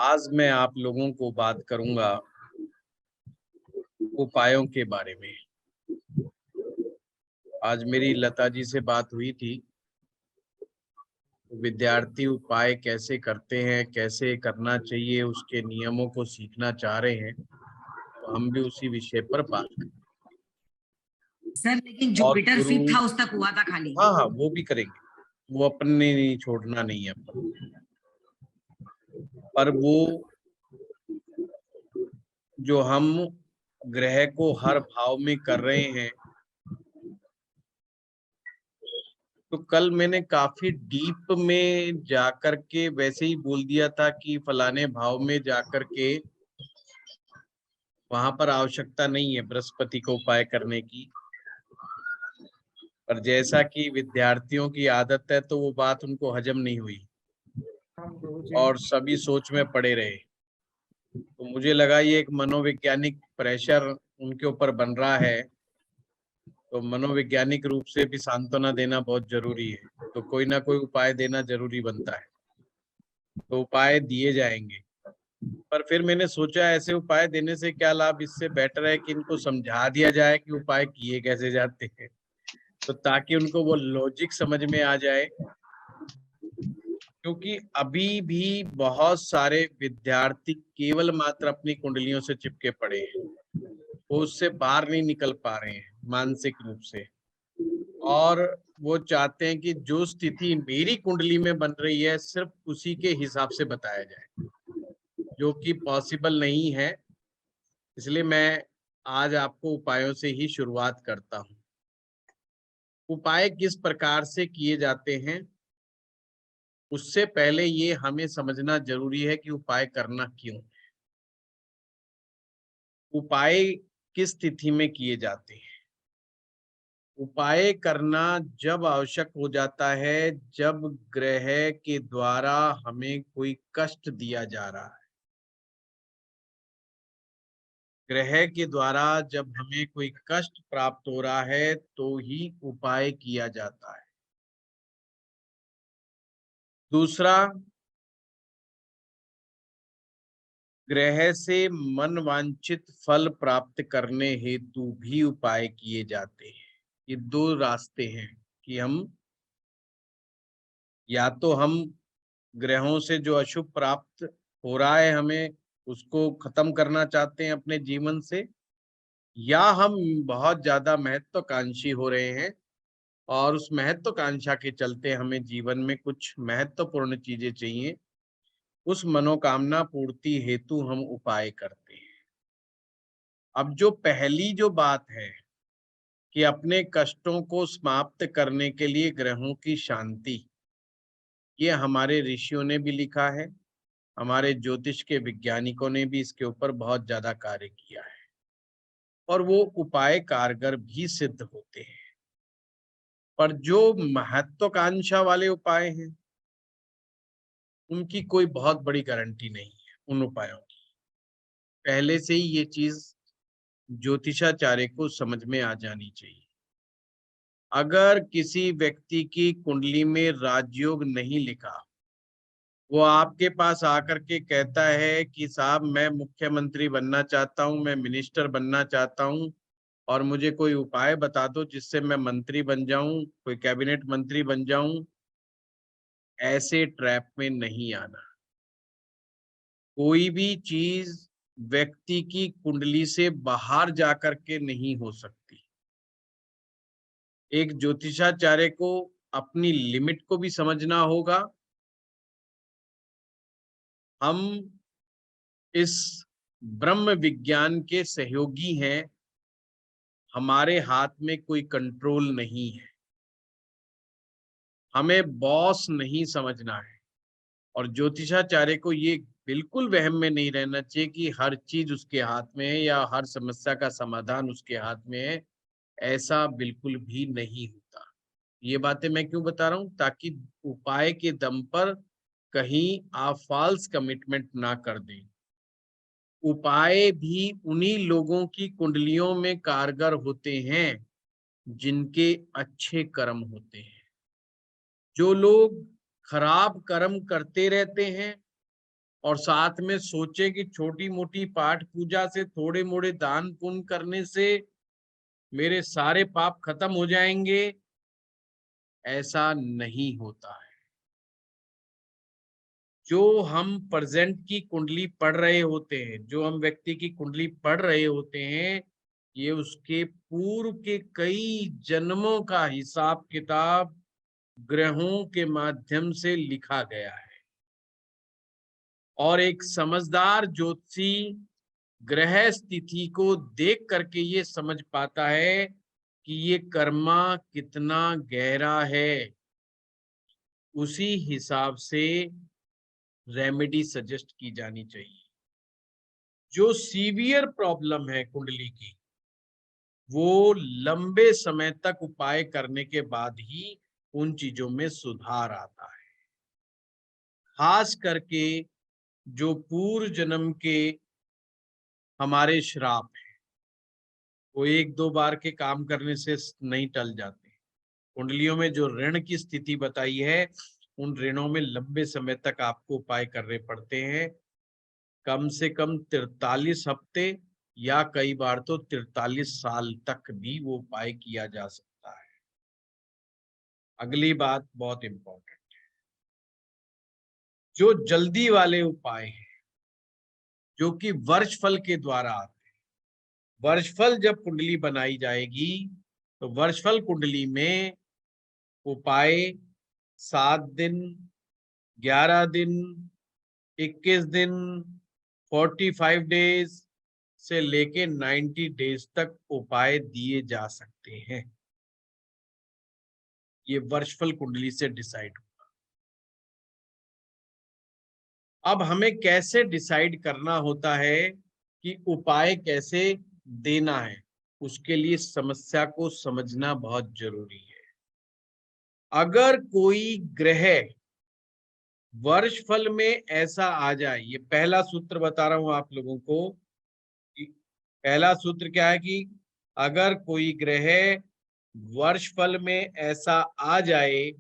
आज मैं आप लोगों को बात करूंगा उपायों के बारे में। आज मेरी लता जी से बात हुई थी। विद्यार्थी उपाय कैसे करते हैं, कैसे करना चाहिए, उसके नियमों को सीखना चाह रहे हैं, तो हम भी उसी विषय पर बात करें। सर लेकिन और जुपिटर गुरु, 5th हाउस तक हुआ था खाली। हाँ हाँ, वो भी करेंगे, वो अपने नहीं छोड़ना नहीं है अपन। पर वो जो हम ग्रह को हर भाव में कर रहे हैं, तो कल मैंने काफी डीप में जाकर के वैसे ही बोल दिया था कि फलाने भाव में जाकर के वहां पर आवश्यकता नहीं है बृहस्पति को उपाय करने की। पर जैसा कि विद्यार्थियों की आदत है, तो वो बात उनको हजम नहीं हुई और सभी सोच में पड़े रहे। तो मुझे लगा ये एक मनोवैज्ञानिक प्रेशर उनके ऊपर बन रहा है, तो मनोवैज्ञानिक रूप से भी सांत्वना देना बहुत जरूरी है। तो कोई ना कोई उपाय देना जरूरी बनता है, तो उपाय दिए जाएंगे। पर फिर मैंने सोचा ऐसे उपाय देने से क्या लाभ, इससे बेटर है कि इनको समझा दिया जाए कि उपाय किए कैसे जाते हैं, तो ताकि उनको वो लॉजिक समझ में आ जाए। क्योंकि अभी भी बहुत सारे विद्यार्थी केवल मात्र अपनी कुंडलियों से चिपके पड़े हैं, वो उससे बाहर नहीं निकल पा रहे हैं मानसिक रूप से। और वो चाहते हैं कि जो स्थिति मेरी कुंडली में बन रही है सिर्फ उसी के हिसाब से बताया जाए, जो कि पॉसिबल नहीं है। इसलिए मैं आज आपको उपायों से ही शुरुआत करता हूँ। उपाय किस प्रकार से किए जाते हैं, उससे पहले ये हमें समझना जरूरी है कि उपाय करना क्यों। उपाय किस स्थिति में किए जाते हैं? उपाय करना जब आवश्यक हो जाता है, जब ग्रह के द्वारा हमें कोई कष्ट दिया जा रहा है। ग्रह के द्वारा जब हमें कोई कष्ट प्राप्त हो रहा है तो ही उपाय किया जाता है। दूसरा, ग्रह से मन वांछित फल प्राप्त करने हेतु भी उपाय किए जाते हैं। ये दो रास्ते हैं कि हम या तो हम ग्रहों से जो अशुभ प्राप्त हो रहा है हमें उसको खत्म करना चाहते हैं अपने जीवन से, या हम बहुत ज्यादा महत्वाकांक्षी हो रहे हैं और उस महत्वाकांक्षा के चलते हमें जीवन में कुछ महत्वपूर्ण चीजें चाहिए, उस मनोकामना पूर्ति हेतु हम उपाय करते हैं। अब जो पहली जो बात है कि अपने कष्टों को समाप्त करने के लिए ग्रहों की शांति, ये हमारे ऋषियों ने भी लिखा है, हमारे ज्योतिष के वैज्ञानिकों ने भी इसके ऊपर बहुत ज्यादा कार्य किया है और वो उपाय कारगर भी सिद्ध होते हैं। पर जो महत्वाकांक्षा वाले उपाय हैं उनकी कोई बहुत बड़ी गारंटी नहीं है। उन उपायों की पहले से ही ये चीज ज्योतिषाचार्य को समझ में आ जानी चाहिए। अगर किसी व्यक्ति की कुंडली में राजयोग नहीं लिखा, वो आपके पास आकर के कहता है कि साहब मैं मुख्यमंत्री बनना चाहता हूँ, मैं मिनिस्टर बनना चाहता हूँ और मुझे कोई उपाय बता दो जिससे मैं मंत्री बन जाऊं, कोई कैबिनेट मंत्री बन जाऊं, ऐसे ट्रैप में नहीं आना। कोई भी चीज व्यक्ति की कुंडली से बाहर जाकर के नहीं हो सकती। एक ज्योतिषाचार्य को अपनी लिमिट को भी समझना होगा। हम इस ब्रह्म विज्ञान के सहयोगी हैं, हमारे हाथ में कोई कंट्रोल नहीं है। हमें बॉस नहीं समझना है और ज्योतिषाचार्य को ये बिल्कुल वहम में नहीं रहना चाहिए कि हर चीज उसके हाथ में है या हर समस्या का समाधान उसके हाथ में है। ऐसा बिल्कुल भी नहीं होता। ये बातें मैं क्यों बता रहा हूं, ताकि उपाय के दम पर कहीं आप फॉल्स कमिटमेंट ना कर दें। उपाय भी उन्हीं लोगों की कुंडलियों में कारगर होते हैं जिनके अच्छे कर्म होते हैं। जो लोग खराब कर्म करते रहते हैं और साथ में सोचे कि छोटी मोटी पाठ पूजा से, थोड़े मोड़े दान पुण्य करने से मेरे सारे पाप खत्म हो जाएंगे, ऐसा नहीं होता है। जो हम प्रेजेंट की कुंडली पढ़ रहे होते हैं, जो हम व्यक्ति की कुंडली पढ़ रहे होते हैं, ये उसके पूर्व के कई जन्मों का हिसाब किताब ग्रहों के माध्यम से लिखा गया है। और एक समझदार ज्योतिषी ग्रह स्थिति को देख करके ये समझ पाता है कि ये कर्मा कितना गहरा है, उसी हिसाब से रेमेडी सजेस्ट की जानी चाहिए। जो सीवियर प्रॉब्लम है कुंडली की, वो लंबे समय तक उपाय करने के बाद ही उन चीजों में सुधार आता है। खास करके जो पूर्व जन्म के हमारे श्राप हैं, वो एक दो बार के काम करने से नहीं टल जाते। कुंडलियों में जो ऋण की स्थिति बताई है, उन ऋणों में लंबे समय तक आपको उपाय करने पड़ते हैं। कम से कम 43 हफ्ते या कई बार तो 43 साल तक भी वो उपाय किया जा सकता है। अगली बात बहुत इंपॉर्टेंट, जो जल्दी वाले उपाय हैं, जो कि वर्षफल के द्वारा आते हैं। वर्षफल जब कुंडली बनाई जाएगी तो वर्षफल कुंडली में उपाय 7 दिन, 11 दिन, 21 दिन, 45 डेज से लेके 90 डेज तक उपाय दिए जा सकते हैं। ये वर्षफल कुंडली से डिसाइड होगा। अब हमें कैसे डिसाइड करना होता है कि उपाय कैसे देना है, उसके लिए समस्या को समझना बहुत जरूरी है। अगर कोई ग्रह वर्षफल में ऐसा आ जाए, ये पहला सूत्र बता रहा हूं आप लोगों को। पहला सूत्र क्या है कि अगर कोई ग्रह वर्षफल में ऐसा आ जाए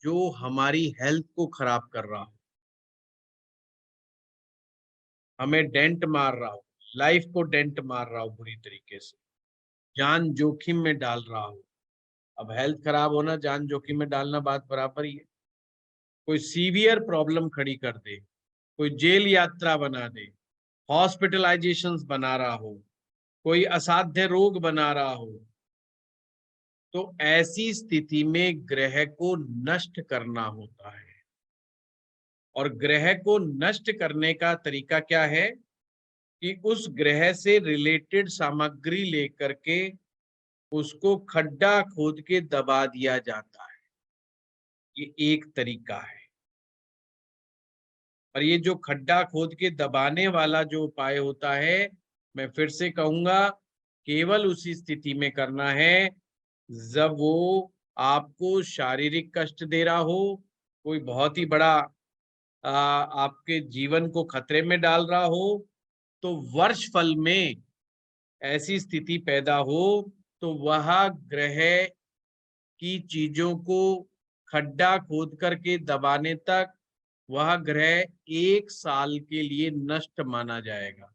जो हमारी हेल्थ को खराब कर रहा हो, हमें डेंट मार रहा हो, लाइफ को डेंट मार रहा हो बुरी तरीके से, जान जोखिम में डाल रहा हो। अब हेल्थ खराब होना, जान जोखिम में डालना बात बराबर ही है। कोई सीवियर प्रॉब्लम खड़ी कर दे, कोई जेल यात्रा बना दे, हॉस्पिटलाइजेशंस बना रहा हो, कोई असाध्य रोग बना रहा हो, तो ऐसी स्थिति में ग्रह को नष्ट करना होता है। और ग्रह को नष्ट करने का तरीका क्या है कि उस ग्रह से रिलेटेड सामग्री लेकर के उसको खड्डा खोद के दबा दिया जाता है। ये एक तरीका है। और ये जो खड्डा खोद के दबाने वाला जो उपाय होता है, मैं फिर से कहूंगा, केवल उसी स्थिति में करना है जब वो आपको शारीरिक कष्ट दे रहा हो, कोई बहुत ही बड़ा आपके जीवन को खतरे में डाल रहा हो, तो वर्षफल में ऐसी स्थिति पैदा हो तो वह ग्रह की चीजों को खड्डा खोद करके दबाने तक वह ग्रह 1 साल के लिए नष्ट माना जाएगा।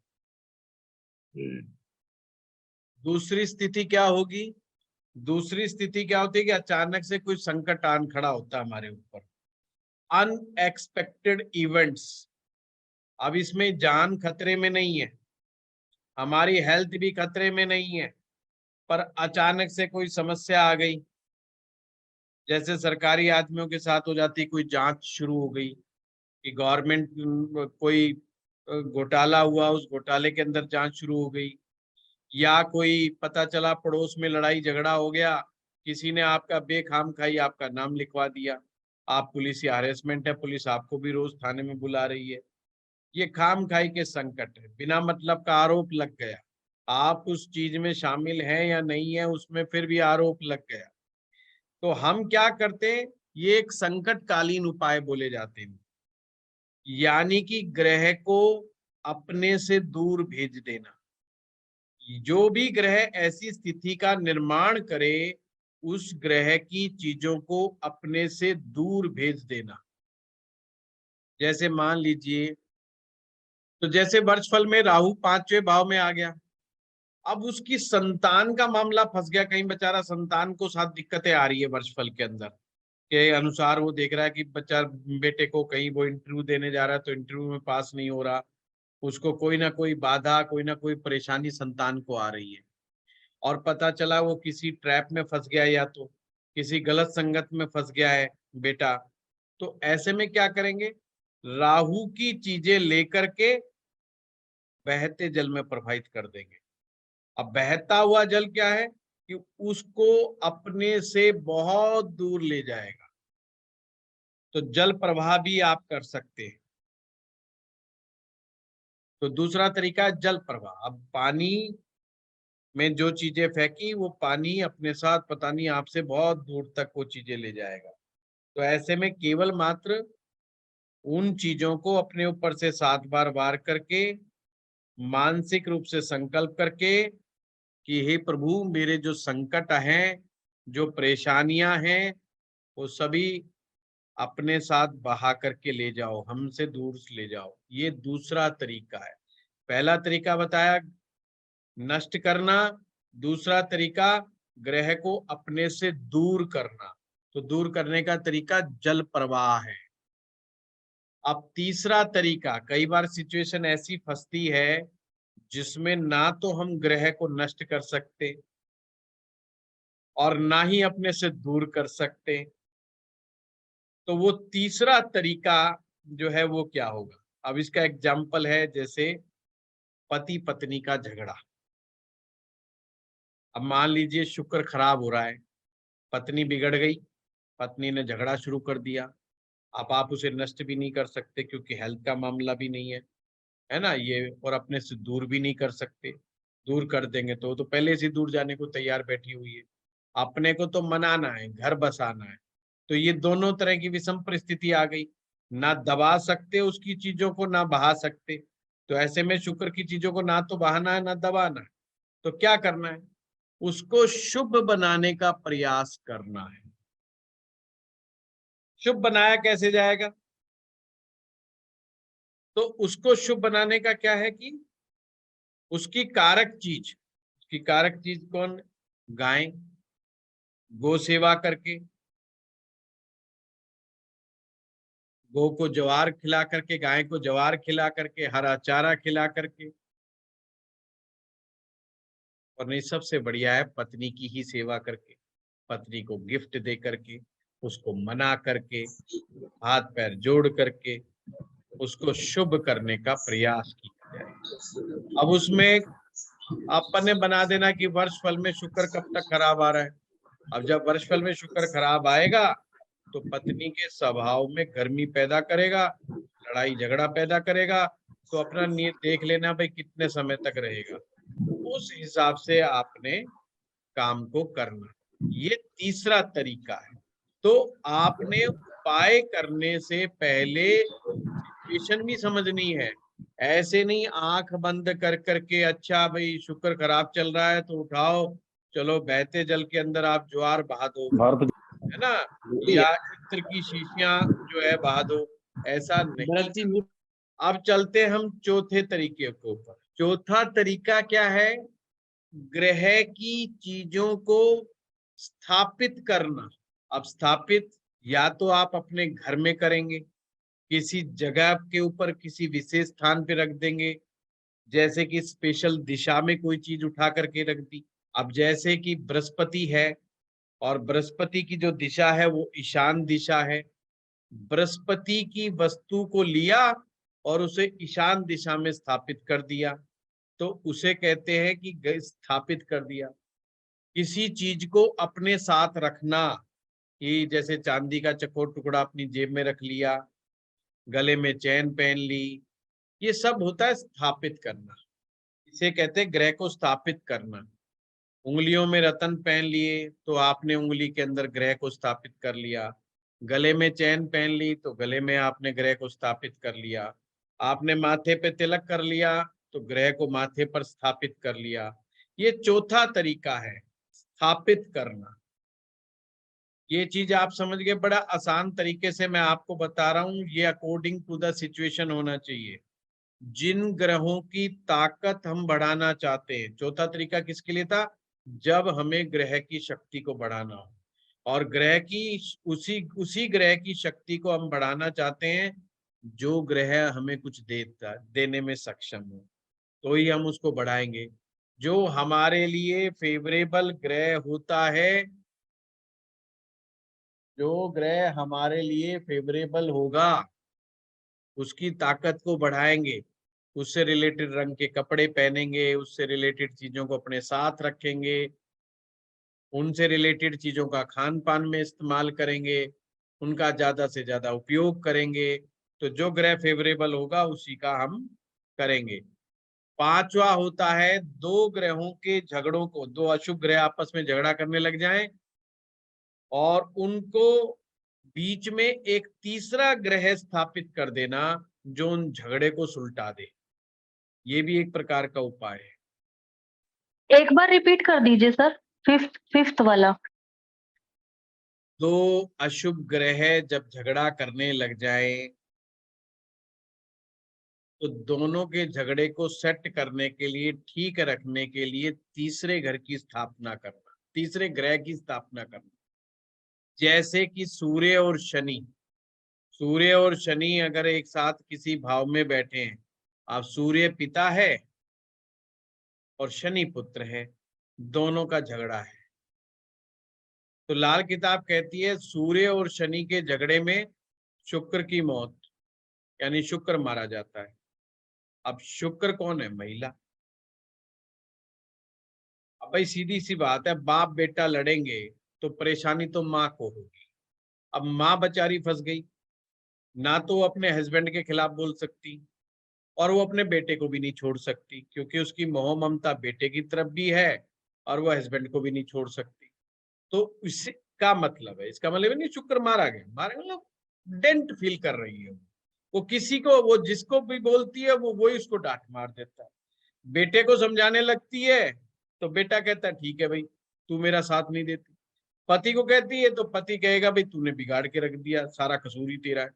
दूसरी स्थिति क्या होगी? दूसरी स्थिति क्या होती है कि अचानक से कोई संकट आन खड़ा होता है हमारे ऊपर, अनएक्सपेक्टेड इवेंट्स। अब इसमें जान खतरे में नहीं है, हमारी हेल्थ भी खतरे में नहीं है, पर अचानक से कोई समस्या आ गई, जैसे सरकारी आदमियों के साथ हो जाती, कोई जांच शुरू हो गई कि गवर्नमेंट कोई घोटाला हुआ, उस घोटाले के अंदर जांच शुरू हो गई, या कोई पता चला पड़ोस में लड़ाई झगड़ा हो गया, किसी ने आपका बेखाम खाई आपका नाम लिखवा दिया, आप पुलिस या हरेसमेंट है, पुलिस आपको भी रोज थाने में बुला रही है। ये खाम खाई के संकट है, बिना मतलब का आरोप लग गया, आप उस चीज में शामिल हैं या नहीं है उसमें फिर भी आरोप लग गया। तो हम क्या करते हैं, ये एक संकटकालीन उपाय बोले जाते हैं, यानी कि ग्रह को अपने से दूर भेज देना। जो भी ग्रह ऐसी स्थिति का निर्माण करे, उस ग्रह की चीजों को अपने से दूर भेज देना। जैसे मान लीजिए, तो जैसे वर्षफल में राहु 5वें भाव में आ गया, अब उसकी संतान का मामला फंस गया, कहीं बेचारा संतान को साथ दिक्कतें आ रही है वर्षफल के अंदर के अनुसार, वो देख रहा है कि बच्चा बेटे को कहीं वो इंटरव्यू देने जा रहा है तो इंटरव्यू में पास नहीं हो रहा, उसको कोई ना कोई बाधा, कोई ना कोई परेशानी संतान को आ रही है, और पता चला वो किसी ट्रैप में फंस गया या तो किसी गलत संगत में फंस गया है बेटा, तो ऐसे में क्या करेंगे, राहु की चीजें लेकर के बहते जल में प्रवाहित कर देंगे। अब बहता हुआ जल क्या है कि उसको अपने से बहुत दूर ले जाएगा, तो जल प्रवाह भी आप कर सकते हैं। तो दूसरा तरीका है जल प्रवाह। अब पानी में जो चीजें फेंकी वो पानी अपने साथ पता नहीं आपसे बहुत दूर तक वो चीजें ले जाएगा, तो ऐसे में केवल मात्र उन चीजों को अपने ऊपर से 7 बार वार करके मानसिक रूप से संकल्प करके कि हे प्रभु, मेरे जो संकट हैं, जो परेशानियां हैं, वो सभी अपने साथ बहा करके ले जाओ, हमसे दूर ले जाओ। ये दूसरा तरीका है। पहला तरीका बताया नष्ट करना, दूसरा तरीका ग्रह को अपने से दूर करना, तो दूर करने का तरीका जल प्रवाह है। अब तीसरा तरीका, कई बार सिचुएशन ऐसी फंसती है जिसमें ना तो हम ग्रह को नष्ट कर सकते और ना ही अपने से दूर कर सकते, तो वो तीसरा तरीका जो है वो क्या होगा। अब इसका एग्जाम्पल है जैसे पति पत्नी का झगड़ा। अब मान लीजिए शुक्र खराब हो रहा है, पत्नी बिगड़ गई, पत्नी ने झगड़ा शुरू कर दिया। अब आप उसे नष्ट भी नहीं कर सकते क्योंकि हेल्थ का मामला भी नहीं है ना ये, और अपने से दूर भी नहीं कर सकते। दूर कर देंगे तो पहले से दूर जाने को तैयार बैठी हुई है, अपने को तो मनाना है, घर बसाना है, तो ये दोनों तरह की विषम परिस्थिति आ गई, ना दबा सकते उसकी चीजों को ना बहा सकते। तो ऐसे में शुक्र की चीजों को ना तो बहाना है ना दबाना है, तो क्या करना है, उसको शुभ बनाने का प्रयास करना है। शुभ बनाया कैसे जाएगा, तो उसको शुभ बनाने का क्या है कि उसकी कारक चीज कौन, गाय, गो सेवा करके, गो को ज्वार खिला करके, गाय को ज्वार खिला करके, हरा चारा खिला करके, और नहीं सबसे बढ़िया है पत्नी की ही सेवा करके, पत्नी को गिफ्ट दे करके, उसको मना करके, हाथ पैर जोड़ करके उसको शुभ करने का प्रयास किया जाए। अब उसमें अपन ने बना देना कि वर्ष फल में शुक्र कब तक खराब आ रहा है। अब जब वर्ष फल में शुक्र खराब आएगा तो पत्नी के स्वभाव में गर्मी पैदा करेगा, लड़ाई झगड़ा पैदा करेगा, तो अपना नियत देख लेना भाई कितने समय तक रहेगा, उस हिसाब से आपने काम को करना। ये तीसरा तरीका है। तो आपने उपाय करने से पहले सिचुएशन भी समझनी है। ऐसे नहीं आंख बंद कर करके अच्छा भाई शुक्र खराब चल रहा है तो उठाओ चलो बहते जल के अंदर आप ज्वार बहा दो, है ना, या इत्र की शीशियां जो है बहा दो, ऐसा नहीं। अब चलते हम चौथे तरीके के ऊपर। चौथा तरीका क्या है, ग्रह की चीजों को स्थापित करना। अब स्थापित या तो आप अपने घर में करेंगे, किसी जगह के ऊपर किसी विशेष स्थान पे रख देंगे, जैसे कि स्पेशल दिशा में कोई चीज उठा करके रख दी। अब जैसे कि बृहस्पति है और बृहस्पति की जो दिशा है वो ईशान दिशा है, बृहस्पति की वस्तु को लिया और उसे ईशान दिशा में स्थापित कर दिया, तो उसे कहते हैं कि स्थापित कर दिया। किसी चीज को अपने साथ रखना, कि जैसे चांदी का चकोर टुकड़ा अपनी जेब में रख लिया, गले में चैन पहन ली, ये सब होता है स्थापित करना। इसे कहते हैं ग्रह को स्थापित करना। उंगलियों में रतन पहन लिए तो आपने उंगली के अंदर ग्रह को स्थापित कर लिया, गले में चैन पहन ली तो गले में आपने ग्रह को स्थापित कर लिया, आपने माथे पे तिलक कर लिया तो ग्रह को माथे पर स्थापित कर लिया। ये चौथा तरीका है स्थापित करना। ये चीज आप समझ गए, बड़ा आसान तरीके से मैं आपको बता रहा हूं, ये अकॉर्डिंग टू द सिचुएशन होना चाहिए। जिन ग्रहों की ताकत हम बढ़ाना चाहते हैं, चौथा तरीका किसके लिए था, जब हमें ग्रह की शक्ति को बढ़ाना हो, और ग्रह की उसी ग्रह की शक्ति को हम बढ़ाना चाहते हैं जो ग्रह हमें कुछ देने में सक्षम हो, तो ही हम उसको बढ़ाएंगे। जो हमारे लिए फेवरेबल ग्रह होता है, जो ग्रह हमारे लिए फेवरेबल होगा उसकी ताकत को बढ़ाएंगे, उससे रिलेटेड रंग के कपड़े पहनेंगे, उससे रिलेटेड चीजों को अपने साथ रखेंगे, उनसे रिलेटेड चीजों का खान पान में इस्तेमाल करेंगे, उनका ज्यादा से ज्यादा उपयोग करेंगे। तो जो ग्रह फेवरेबल होगा उसी का हम करेंगे। पांचवा होता है, दो ग्रहों के झगड़ों को, दो अशुभ ग्रह आपस में झगड़ा करने लग जाएं और उनको बीच में एक तीसरा ग्रह स्थापित कर देना जो उन झगड़े को सुलटा दे, ये भी एक प्रकार का उपाय है। एक बार रिपीट कर दीजिए सर, फिफ्थ वाला। दो अशुभ ग्रह जब झगड़ा करने लग जाए तो दोनों के झगड़े को सेट करने के लिए, ठीक रखने के लिए तीसरे घर की स्थापना करना, तीसरे ग्रह की स्थापना करना। जैसे कि सूर्य और शनि, सूर्य और शनि अगर एक साथ किसी भाव में बैठे हैं, अब सूर्य पिता है और शनि पुत्र है, दोनों का झगड़ा है, तो लाल किताब कहती है सूर्य और शनि के झगड़े में शुक्र की मौत, यानी शुक्र मारा जाता है। अब शुक्र कौन है, महिला। अब भाई सीधी सी बात है, बाप बेटा लड़ेंगे तो परेशानी तो माँ को होगी। अब माँ बेचारी फंस गई, ना तो वो अपने हस्बैंड के खिलाफ बोल सकती और वो अपने बेटे को भी नहीं छोड़ सकती, क्योंकि उसकी मोह ममता बेटे की तरफ भी है और वो हस्बैंड को भी नहीं छोड़ सकती। तो इसका मतलब है, इसका मतलब नहीं शुक्र मारा गया, मारा मतलब डेंट फील कर रही है वो किसी को, वो जिसको भी बोलती है वो वही उसको डांट मार देता है। बेटे को समझाने लगती है तो बेटा कहता है ठीक है भाई, तू मेरा साथ नहीं देती। पति को कहती है तो पति कहेगा भाई तूने बिगाड़ के रख दिया, सारा कसूर ही तेरा है।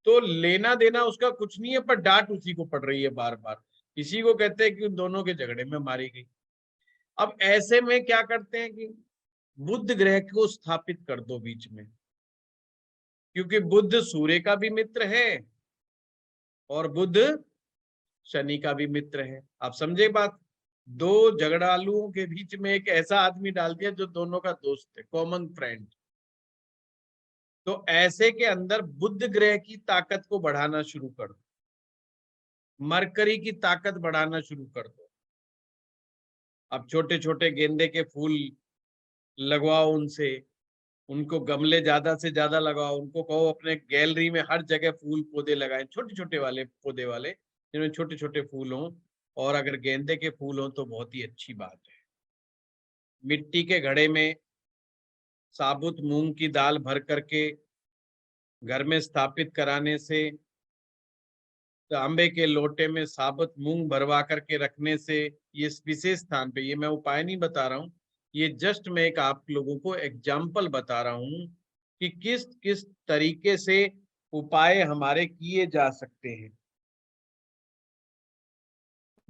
तो लेना देना उसका कुछ नहीं है, पर डांट उसी को पड़ रही है बार बार। इसी को कहते हैं कि उन दोनों के झगड़े में मारी गई। अब ऐसे में क्या करते हैं कि बुध ग्रह को स्थापित कर दो बीच में, क्योंकि बुध सूर्य का भी मित्र है और बुध शनि का भी मित्र है। आप समझे बात, दो झगड़ालुओं के बीच में एक ऐसा आदमी डाल दिया जो दोनों का दोस्त है, कॉमन फ्रेंड। तो ऐसे के अंदर बुध ग्रह की ताकत को बढ़ाना शुरू कर दो, मरकरी की ताकत बढ़ाना शुरू कर दो। अब छोटे छोटे गेंदे के फूल लगवाओ उनसे, उनको गमले ज्यादा से ज्यादा लगाओ, उनको कहो अपने गैलरी में हर जगह फूल पौधे लगाएं, छोटे छोटे वाले पौधे वाले जिनमें छोटे छोटे फूल हों, और अगर गेंदे के फूल हों तो बहुत ही अच्छी बात है। मिट्टी के घड़े में साबुत मूंग की दाल भर करके घर में स्थापित कराने से, तांबे के लोटे में साबुत मूंग भरवा करके रखने से, ये विशेष स्थान पे, ये मैं उपाय नहीं बता रहा हूँ, ये जस्ट मैं एक आप लोगों को एग्जाम्पल बता रहा हूँ कि किस किस तरीके से उपाय हमारे किए जा सकते हैं।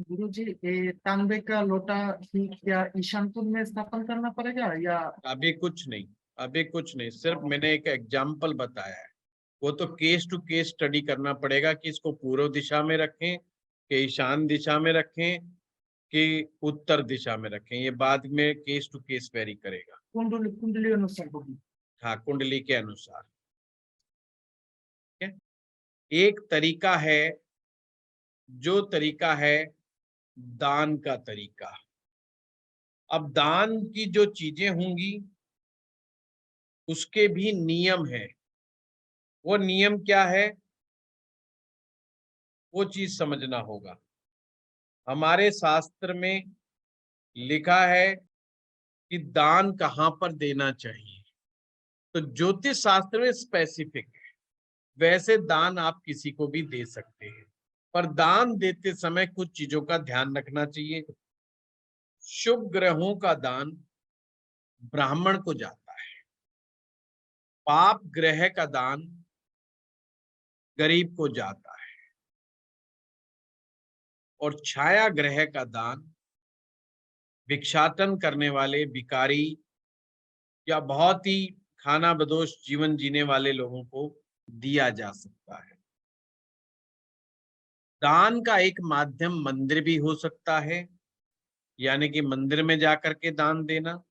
गुरुजी, ये तांबे का लोटा ही क्या ईशानपुर में स्थापन करना पड़ेगा या? अभी कुछ नहीं, अभी कुछ नहीं, सिर्फ मैंने एक एग्जाम्पल बताया है। वो तो केस टू केस स्टडी करना पड़ेगा कि इसको पूर्व दिशा में रखें कि ईशान दिशा में रखें कि उत्तर दिशा में रखें, ये बाद में केस टू केस वेरी करेगा। कुंडली कुंडली अनुसार होगी। हाँ, कुंडली के अनुसार। एक तरीका है, जो तरीका है दान का तरीका। अब दान की जो चीजें होंगी उसके भी नियम है। वो नियम क्या है, वो चीज समझना होगा। हमारे शास्त्र में लिखा है कि दान कहाँ पर देना चाहिए, तो ज्योतिष शास्त्र में स्पेसिफिक है। वैसे दान आप किसी को भी दे सकते हैं, पर दान देते समय कुछ चीजों का ध्यान रखना चाहिए। शुभ ग्रहों का दान ब्राह्मण को जाता है, पाप ग्रह का दान गरीब को जाता है और छाया ग्रह का दान भिक्षाटन करने वाले भिखारी या बहुत ही खाना बदोश जीवन जीने वाले लोगों को दिया जा सकता है। दान का एक माध्यम मंदिर भी हो सकता है, यानी कि मंदिर में जाकर के दान देना,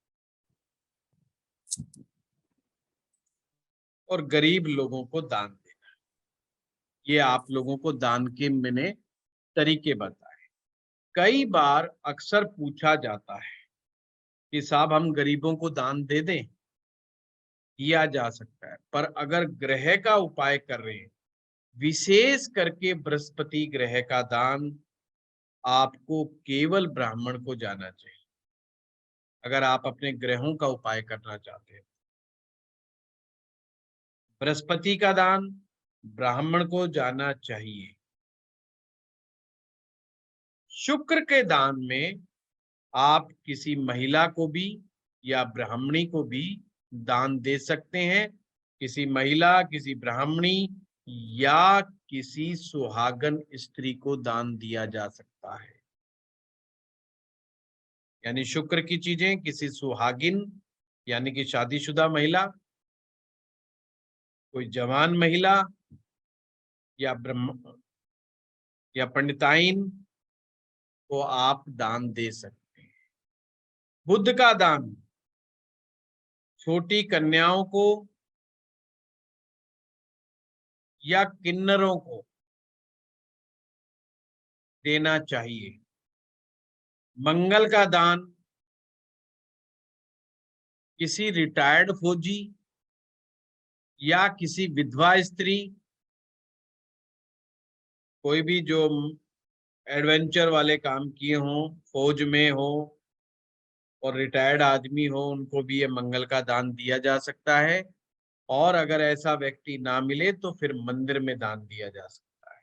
और गरीब लोगों को दान देना। ये आप लोगों को दान के मैंने तरीके बताए। कई बार अक्सर पूछा जाता है कि साहब हम गरीबों को दान दे दें? किया जा सकता है, पर अगर ग्रह का उपाय कर रहे हैं, विशेष करके बृहस्पति ग्रह का दान आपको केवल ब्राह्मण को जाना चाहिए। अगर आप अपने ग्रहों का उपाय करना चाहते हैं, बृहस्पति का दान ब्राह्मण को जाना चाहिए। शुक्र के दान में आप किसी महिला को भी या ब्राह्मणी को भी दान दे सकते हैं। किसी महिला, किसी ब्राह्मणी या किसी सुहागन स्त्री को दान दिया जा सकता है। यानी शुक्र की चीजें किसी सुहागिन यानी कि शादीशुदा महिला, कोई जवान महिला या ब्रह्म या पंडिताइन को आप दान दे सकते हैं। बुध का दान छोटी कन्याओं को या किन्नरों को देना चाहिए। मंगल का दान किसी रिटायर्ड फौजी या किसी विधवा स्त्री, कोई भी जो एडवेंचर वाले काम किए हों, फौज में हो और रिटायर्ड आदमी हो, उनको भी ये मंगल का दान दिया जा सकता है। और अगर ऐसा व्यक्ति ना मिले तो फिर मंदिर में दान दिया जा सकता है।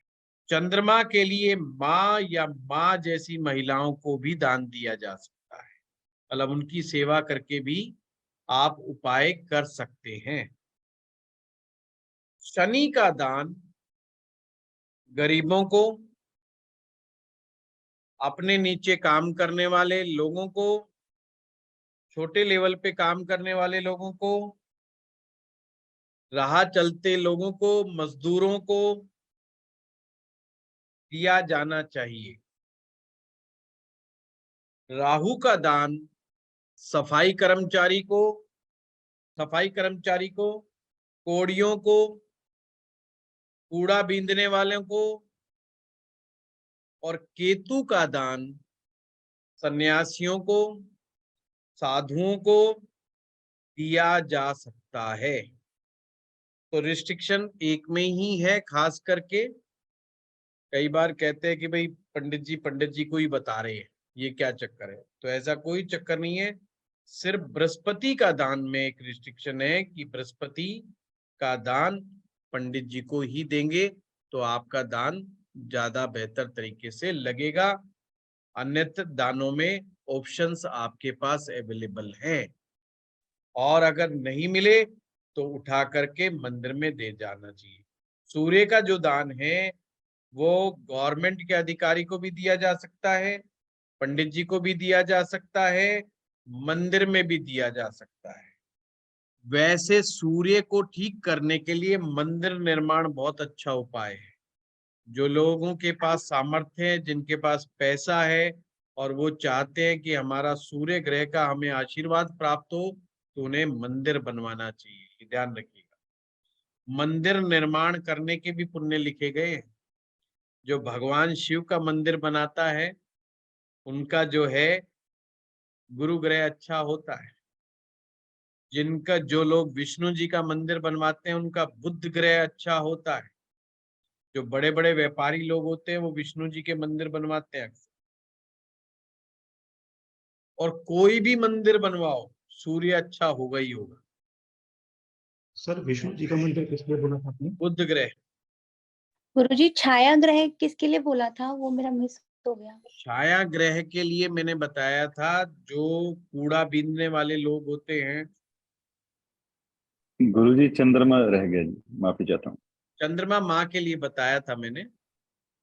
चंद्रमा के लिए माँ या माँ जैसी महिलाओं को भी दान दिया जा सकता है, मतलब उनकी सेवा करके भी आप उपाय कर सकते हैं। शनि का दान गरीबों को, अपने नीचे काम करने वाले लोगों को, छोटे लेवल पे काम करने वाले लोगों को, राह चलते लोगों को, मजदूरों को दिया जाना चाहिए। राहु का दान सफाई कर्मचारी को, कोड़ियों को, कूड़ा बींदने वालों को, और केतु का दान सन्यासियों को, साधुओं को दिया जा सकता है। तो रिस्ट्रिक्शन एक में ही है। खास करके कई बार कहते हैं कि भाई पंडित जी को ही बता रहे हैं, ये क्या चक्कर है? तो ऐसा कोई चक्कर नहीं है। सिर्फ बृहस्पति का दान में एक रिस्ट्रिक्शन है कि बृहस्पति का दान पंडित जी को ही देंगे तो आपका दान ज्यादा बेहतर तरीके से लगेगा। अन्यथा दानों में ऑप्शंस आपके पास अवेलेबल हैं, और अगर नहीं मिले तो उठा करके मंदिर में दे जाना चाहिए। सूर्य का जो दान है वो गवर्नमेंट के अधिकारी को भी दिया जा सकता है, पंडित जी को भी दिया जा सकता है, मंदिर में भी दिया जा सकता है। वैसे सूर्य को ठीक करने के लिए मंदिर निर्माण बहुत अच्छा उपाय है। जो लोगों के पास सामर्थ्य है, जिनके पास पैसा है और वो चाहते हैं कि हमारा सूर्य ग्रह का हमें आशीर्वाद प्राप्त हो, तो उन्हें मंदिर बनवाना चाहिए। ये ध्यान रखिएगा। मंदिर निर्माण करने के भी पुण्य लिखे गए हैं। जो भगवान शिव का मंदिर बनाता है उनका जो है गुरु ग्रह अच्छा होता है। जो लोग विष्णु जी का मंदिर बनवाते हैं उनका बुध ग्रह अच्छा होता है। जो बड़े बड़े व्यापारी लोग होते हैं वो विष्णु जी के मंदिर बनवाते हैं। और कोई भी मंदिर बनवाओ, सूर्य अच्छा होगा ही होगा। सर विष्णु जी का मंदिर किस लिए बोला था आपने? बुध ग्रह। गुरुजी छाया ग्रह किसके लिए बोला था? वो मेरा मिस हो गया। छाया ग्रह के लिए मैंने बताया था जो कूड़ा बीनने वाले लोग होते हैं, गुरुजी चंद्रमा रह गया जी, माफी चाहता हूँ। चंद्रमा माँ के लिए बताया था मैंने,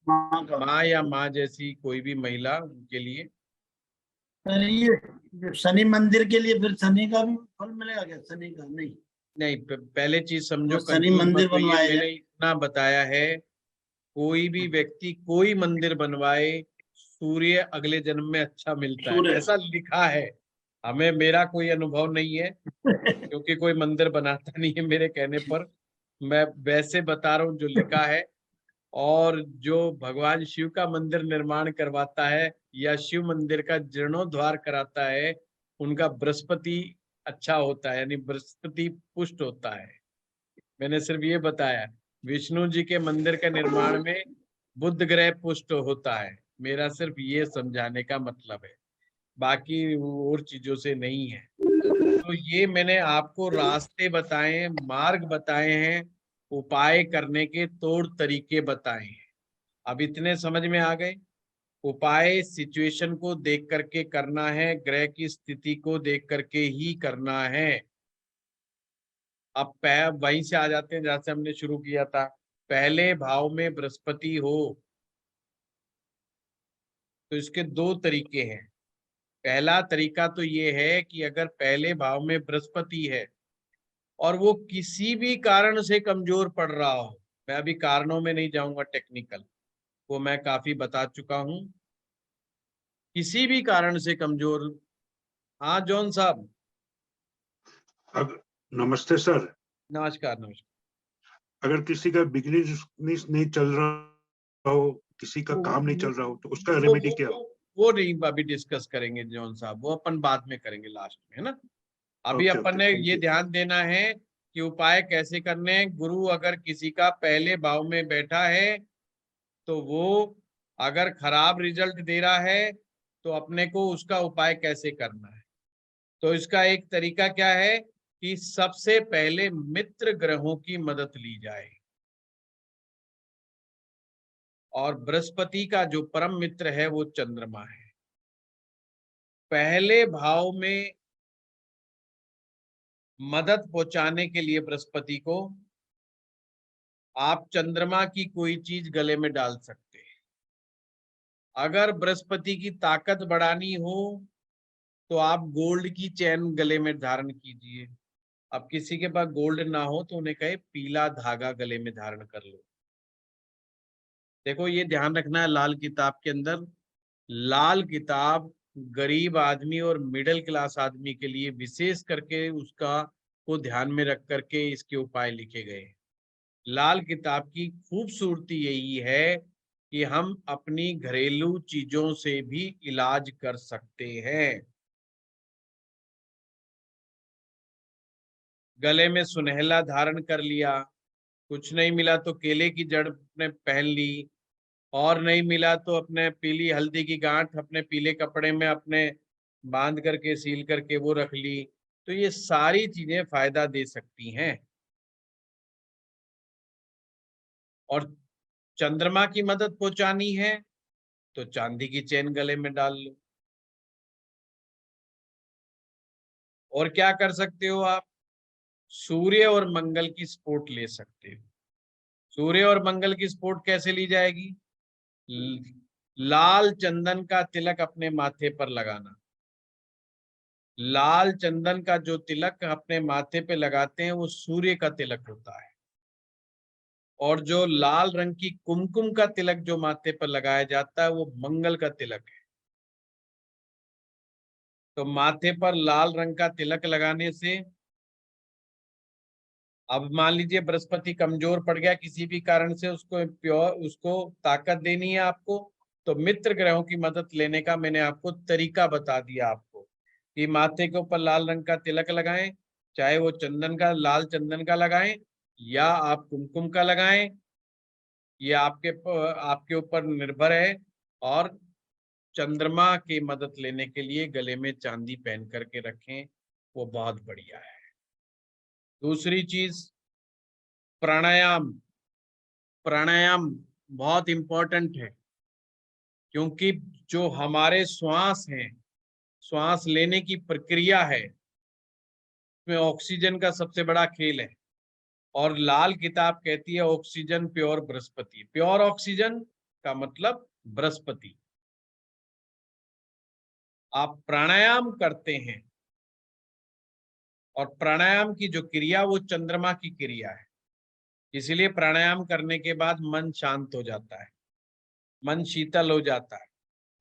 माँ या माँ जैसी कोई भी महिला उनके लिए। ये शनि मंदिर के लिए फिर शनि का भी फल मिलेगा क्या? शनि का नहीं? नहीं, पहले चीज समझो, वो शनि कंफ्यूज मंदिर मत होइए। बनवाया है। मैंने इतना बताया है, कोई भी व्यक्ति कोई मंदिर बनवाए, सूर्य अगले जन्म में अच्छा मिलता है, सूर्य। ऐसा लिखा है। हमें, मेरा कोई अनुभव नहीं है क्योंकि कोई मंदिर बनाता नहीं है मेरे कहने पर, मैं वैसे बता रहा हूँ जो लिखा है। और जो भगवान शिव का मंदिर निर्माण करवाता है या शिव मंदिर का जीर्णोद्धार कराता है, उनका बृहस्पति अच्छा होता है, यानी बृहस्पति पुष्ट होता है। मैंने सिर्फ ये बताया। विष्णु जी के मंदिर के निर्माण में बुध ग्रह पुष्ट होता है, मेरा सिर्फ ये समझाने का मतलब है, बाकी और चीजों से नहीं है। तो ये मैंने आपको रास्ते बताए हैं, मार्ग बताए हैं, उपाय करने के तौर तरीके बताए हैं। अब इतने समझ में आ गए? उपाय सिचुएशन को देख करके करना है, ग्रह की स्थिति को देख करके ही करना है। अब वहीं से आ जाते हैं जहां से हमने शुरू किया था। पहले भाव में बृहस्पति हो तो इसके दो तरीके हैं। पहला तरीका तो ये है कि अगर पहले भाव में बृहस्पति है और वो किसी भी कारण से कमजोर पड़ रहा हो, मैं अभी कारणों में नहीं जाऊंगा, टेक्निकल वो मैं काफी बता चुका हूं, किसी भी कारण से कमजोर। हाँ जॉन साहब। नमस्ते सर। नमस्कार नमस्कार। अगर किसी का बिजनेस नहीं चल रहा हो, किसी का काम नहीं चल रहा हो, तो उसका रेमेडी क्या हो? वो नहीं अभी डिस्कस करेंगे जॉन साहब, वो अपन बाद में करेंगे लास्ट में, है ना। अभी ओके, अपन ओके, ने थैंक ये यू। ध्यान देना है कि उपाय कैसे करने हैं। गुरु अगर किसी का पहले भाव में बैठा है तो वो अगर खराब रिजल्ट दे रहा है तो अपने को उसका उपाय कैसे करना है। तो इसका एक तरीका क्या है कि सबसे पहले मित्र ग्रहों की मदद ली जाए, और बृहस्पति का जो परम मित्र है वो चंद्रमा है। पहले भाव में मदद पहुंचाने के लिए बृहस्पति को आप चंद्रमा की कोई चीज गले में डाल सकते हैं। अगर बृहस्पति की ताकत बढ़ानी हो तो आप गोल्ड की चैन गले में धारण कीजिए। अब किसी के पास गोल्ड ना हो तो उन्हें कहे पीला धागा गले में धारण कर लो। देखो ये ध्यान रखना है, लाल किताब के अंदर, लाल किताब गरीब आदमी और मिडिल क्लास आदमी के लिए विशेष करके उसका को ध्यान में रख करके इसके उपाय लिखे गए। लाल किताब की खूबसूरती यही है कि हम अपनी घरेलू चीजों से भी इलाज कर सकते हैं। गले में सुनहला धारण कर लिया, कुछ नहीं मिला तो केले की जड़ अपने पहन ली, और नहीं मिला तो अपने पीली हल्दी की गांठ अपने पीले कपड़े में अपने बांध करके सील करके वो रख ली। तो ये सारी चीजें फायदा दे सकती हैं। और चंद्रमा की मदद पहुंचानी है तो चांदी की चेन गले में डाल लो। और क्या कर सकते हो आप, सूर्य और मंगल की सपोर्ट ले सकते हो। सूर्य और मंगल की सपोर्ट कैसे ली जाएगी? लाल चंदन का तिलक अपने माथे पर लगाना। लाल चंदन का जो तिलक अपने माथे पे लगाते हैं वो सूर्य का तिलक होता है, और जो लाल रंग की कुमकुम का तिलक जो माथे पर लगाया जाता है वो मंगल का तिलक है। तो माथे पर लाल रंग का तिलक लगाने से, अब मान लीजिए बृहस्पति कमजोर पड़ गया किसी भी कारण से, उसको ताकत देनी है आपको, तो मित्र ग्रहों की मदद लेने का मैंने आपको तरीका बता दिया आपको कि माथे के ऊपर लाल रंग का तिलक लगाएं, चाहे वो चंदन का, लाल चंदन का लगाएं या आप कुमकुम का लगाएं, ये आपके ऊपर निर्भर है। और चंद्रमा की मदद लेने के लिए गले में चांदी पहन करके रखें, वो बहुत बढ़िया है। दूसरी चीज प्राणायाम। प्राणायाम बहुत इंपॉर्टेंट है, क्योंकि जो हमारे श्वास हैं, श्वास लेने की प्रक्रिया है, उसमें ऑक्सीजन का सबसे बड़ा खेल है। और लाल किताब कहती है oxygen pure Brihaspati. Pure oxygen का मतलब बृहस्पति। आप प्राणायाम करते हैं और प्राणायाम की जो क्रिया वो चंद्रमा की क्रिया है, इसलिए प्राणायाम करने के बाद मन शांत हो जाता है, मन शीतल हो जाता है,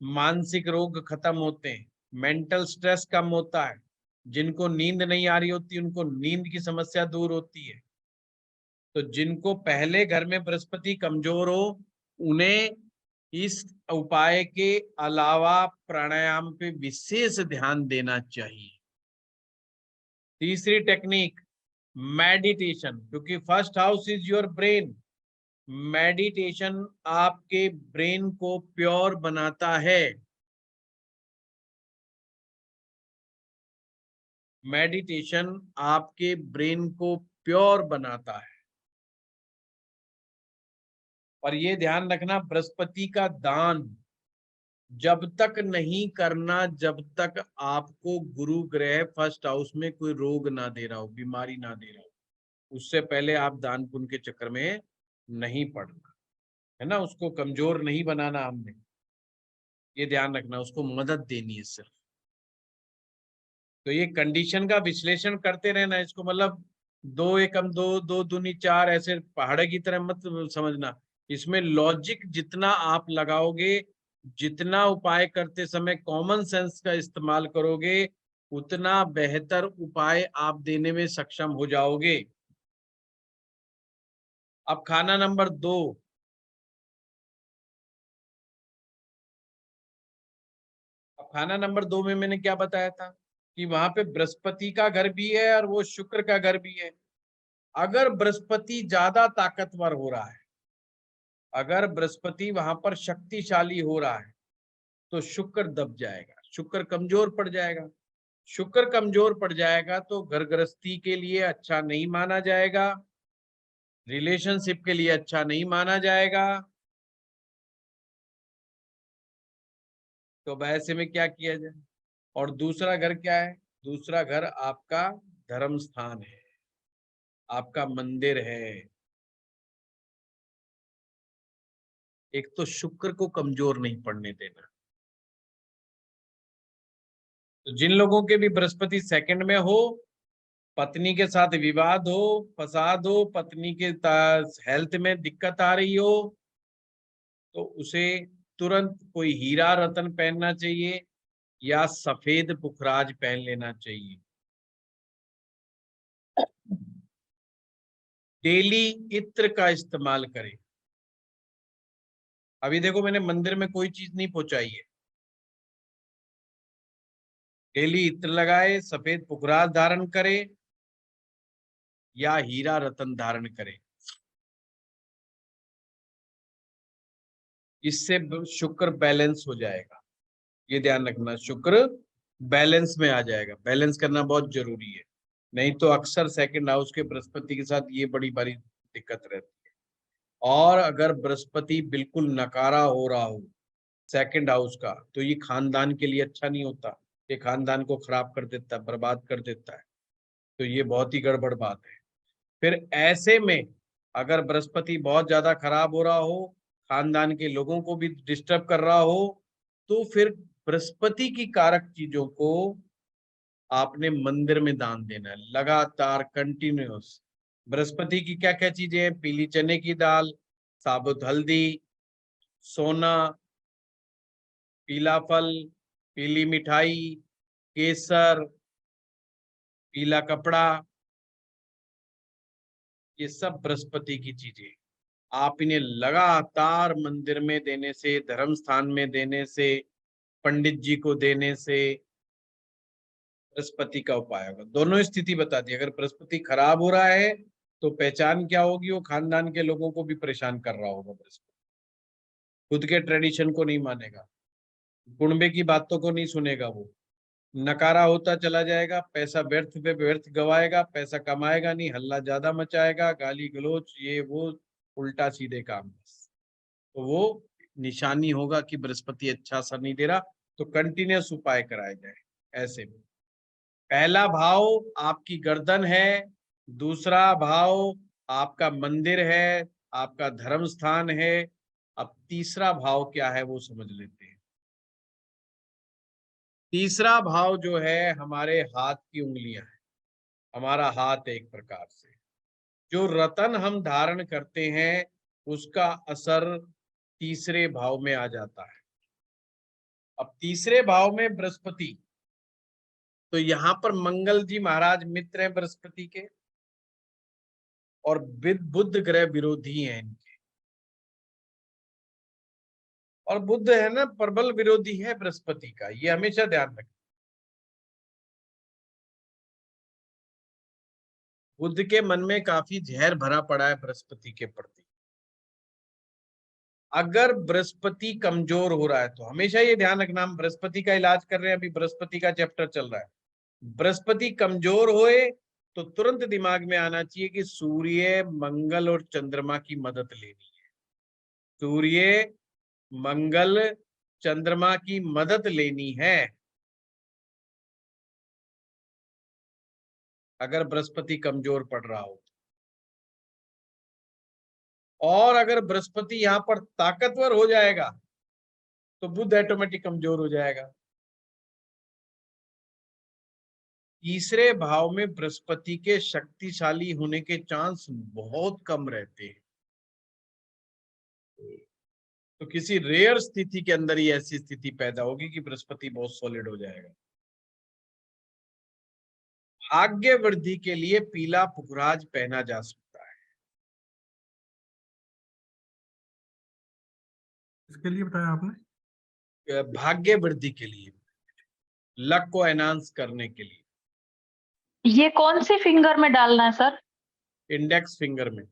मानसिक रोग खत्म होते हैं, मेंटल स्ट्रेस कम होता है, जिनको नींद नहीं आ रही होती उनको नींद की समस्या दूर होती है। तो जिनको पहले घर में बृहस्पति कमजोर हो उन्हें इस उपाय के अलावा प्राणायाम पे विशेष ध्यान देना चाहिए। तीसरी टेक्निक मेडिटेशन, क्योंकि first house is your brain. Meditation आपके ब्रेन को प्योर बनाता है। मेडिटेशन आपके ब्रेन को प्योर बनाता है। और ये ध्यान रखना, बृहस्पति का दान जब तक नहीं करना जब तक आपको गुरु ग्रह फर्स्ट हाउस में कोई रोग ना दे रहा हो, बीमारी ना दे रहा हो, उससे पहले आप दान पुण्य के चक्कर में नहीं पड़ना है ना। उसको कमजोर नहीं बनाना हमने, ये ध्यान रखना, उसको मदद देनी है सिर्फ। तो ये कंडीशन का विश्लेषण करते रहना, इसको मतलब 2 एकम 2, 2 दूनी 4 ऐसे पहाड़े की तरह मत समझना। इसमें लॉजिक जितना आप लगाओगे, जितना उपाय करते समय कॉमन सेंस का इस्तेमाल करोगे, उतना बेहतर उपाय आप देने में सक्षम हो जाओगे। अब खाना नंबर 2, अब खाना नंबर 2 में मैंने क्या बताया था कि वहां पे बृहस्पति का घर भी है और वो शुक्र का घर भी है। अगर बृहस्पति ज्यादा ताकतवर हो रहा है, अगर बृहस्पति वहां पर शक्तिशाली हो रहा है, तो शुक्र दब जाएगा, शुक्र कमजोर पड़ जाएगा। शुक्र कमजोर पड़ जाएगा तो घर गृहस्थी के लिए अच्छा नहीं माना जाएगा, रिलेशनशिप के लिए अच्छा नहीं माना जाएगा। तो अब ऐसे में क्या किया जाए? और दूसरा घर क्या है? दूसरा घर आपका धर्म स्थान है, आपका मंदिर है। एक तो शुक्र को कमजोर नहीं पड़ने देना। तो जिन लोगों के भी बृहस्पति सेकंड में हो, पत्नी के साथ विवाद हो, फसाद हो, पत्नी के हेल्थ में दिक्कत आ रही हो, तो उसे तुरंत कोई हीरा रतन पहनना चाहिए या सफेद पुखराज पहन लेना चाहिए। डेली इत्र का इस्तेमाल करें। अभी देखो मैंने मंदिर में कोई चीज नहीं पहुंचाई है। डेली इत्र लगाए, सफेद पुखराज धारण करे या हीरा रतन धारण करे। इससे शुक्र बैलेंस हो जाएगा, ये ध्यान रखना, शुक्र बैलेंस में आ जाएगा। बैलेंस करना बहुत जरूरी है, नहीं तो अक्सर सेकंड हाउस के बृहस्पति के साथ ये बड़ी बड़ी दिक्कत रहती है। और अगर बृहस्पति बिल्कुल नकारा हो रहा हो सेकंड हाउस का, तो ये खानदान के लिए अच्छा नहीं होता, ये खानदान को खराब कर देता है, बर्बाद कर देता है। तो ये बहुत ही गड़बड़ बात है। फिर ऐसे में अगर बृहस्पति बहुत ज्यादा खराब हो रहा हो, खानदान के लोगों को भी डिस्टर्ब कर रहा हो, तो फिर बृहस्पति की कारक चीजों को आपने मंदिर में दान देना है, लगातार कंटिन्यूअस। बृहस्पति की क्या क्या चीजें हैं? पीली चने की दाल, साबुत हल्दी, सोना, पीला फल, पीली मिठाई, केसर, पीला कपड़ा, ये सब बृहस्पति की चीजें। आप इन्हें लगातार मंदिर में देने से, धर्म स्थान में देने से, पंडित जी को देने से बृहस्पति का उपाय होगा। दोनों स्थिति बता दी। अगर बृहस्पति खराब हो रहा है तो पहचान क्या होगी? वो खानदान के लोगों को भी परेशान कर रहा होगा बृहस्पति, खुद के ट्रेडिशन को नहीं मानेगा, कुणबे की बातों को नहीं सुनेगा, वो नकारा होता चला जाएगा, पैसा व्यर्थ पे व्यर्थ गवाएगा, पैसा कमाएगा नहीं, हल्ला ज्यादा मचाएगा, गाली गलोच, ये वो उल्टा सीधे काम। तो वो निशानी होगा कि बृहस्पति अच्छा असर नहीं दे रहा। तो कंटिन्यूअस उपाय कराए जाए ऐसे में। पहला भाव आपकी गर्दन है, दूसरा भाव आपका मंदिर है, आपका धर्म स्थान है। अब तीसरा भाव क्या है वो समझ लेते हैं। तीसरा भाव जो है हमारे हाथ की उंगलियां हैं। हमारा हाथ एक प्रकार से जो रतन हम धारण करते हैं उसका असर तीसरे भाव में आ जाता है। अब तीसरे भाव में बृहस्पति, तो यहां पर मंगल जी महाराज मित्र हैं बृहस्पति के, और बुध ग्रह विरोधी हैं इनके। और बुध है ना प्रबल विरोधी है बृहस्पति का, ये हमेशा ध्यान रखें। बुध के मन में काफी जहर भरा पड़ा है बृहस्पति के प्रति। अगर बृहस्पति कमजोर हो रहा है तो हमेशा ये ध्यान रखना, हम बृहस्पति का इलाज कर रहे हैं, अभी बृहस्पति का चैप्टर चल रहा है। बृहस्पति कमजोर होए तो तुरंत दिमाग में आना चाहिए कि सूर्य, मंगल और चंद्रमा की मदद लेनी है। सूर्य, मंगल, चंद्रमा की मदद लेनी है अगर बृहस्पति कमजोर पड़ रहा हो। और अगर बृहस्पति यहां पर ताकतवर हो जाएगा तो बुध ऑटोमेटिक कमजोर हो जाएगा। तीसरे भाव में बृहस्पति के शक्तिशाली होने के चांस बहुत कम रहते हैं। तो किसी रेयर स्थिति के अंदर ही ऐसी स्थिति पैदा होगी कि बृहस्पति बहुत सॉलिड हो जाएगा। भाग्य वृद्धि के लिए पीला पुखराज पहना जा सकता है। इसके लिए बताया आपने? भाग्य वृद्धि के लिए, लक को एनहांस करने के लिए। ये कौन सी फिंगर में डालना है सर? इंडेक्स फिंगर में।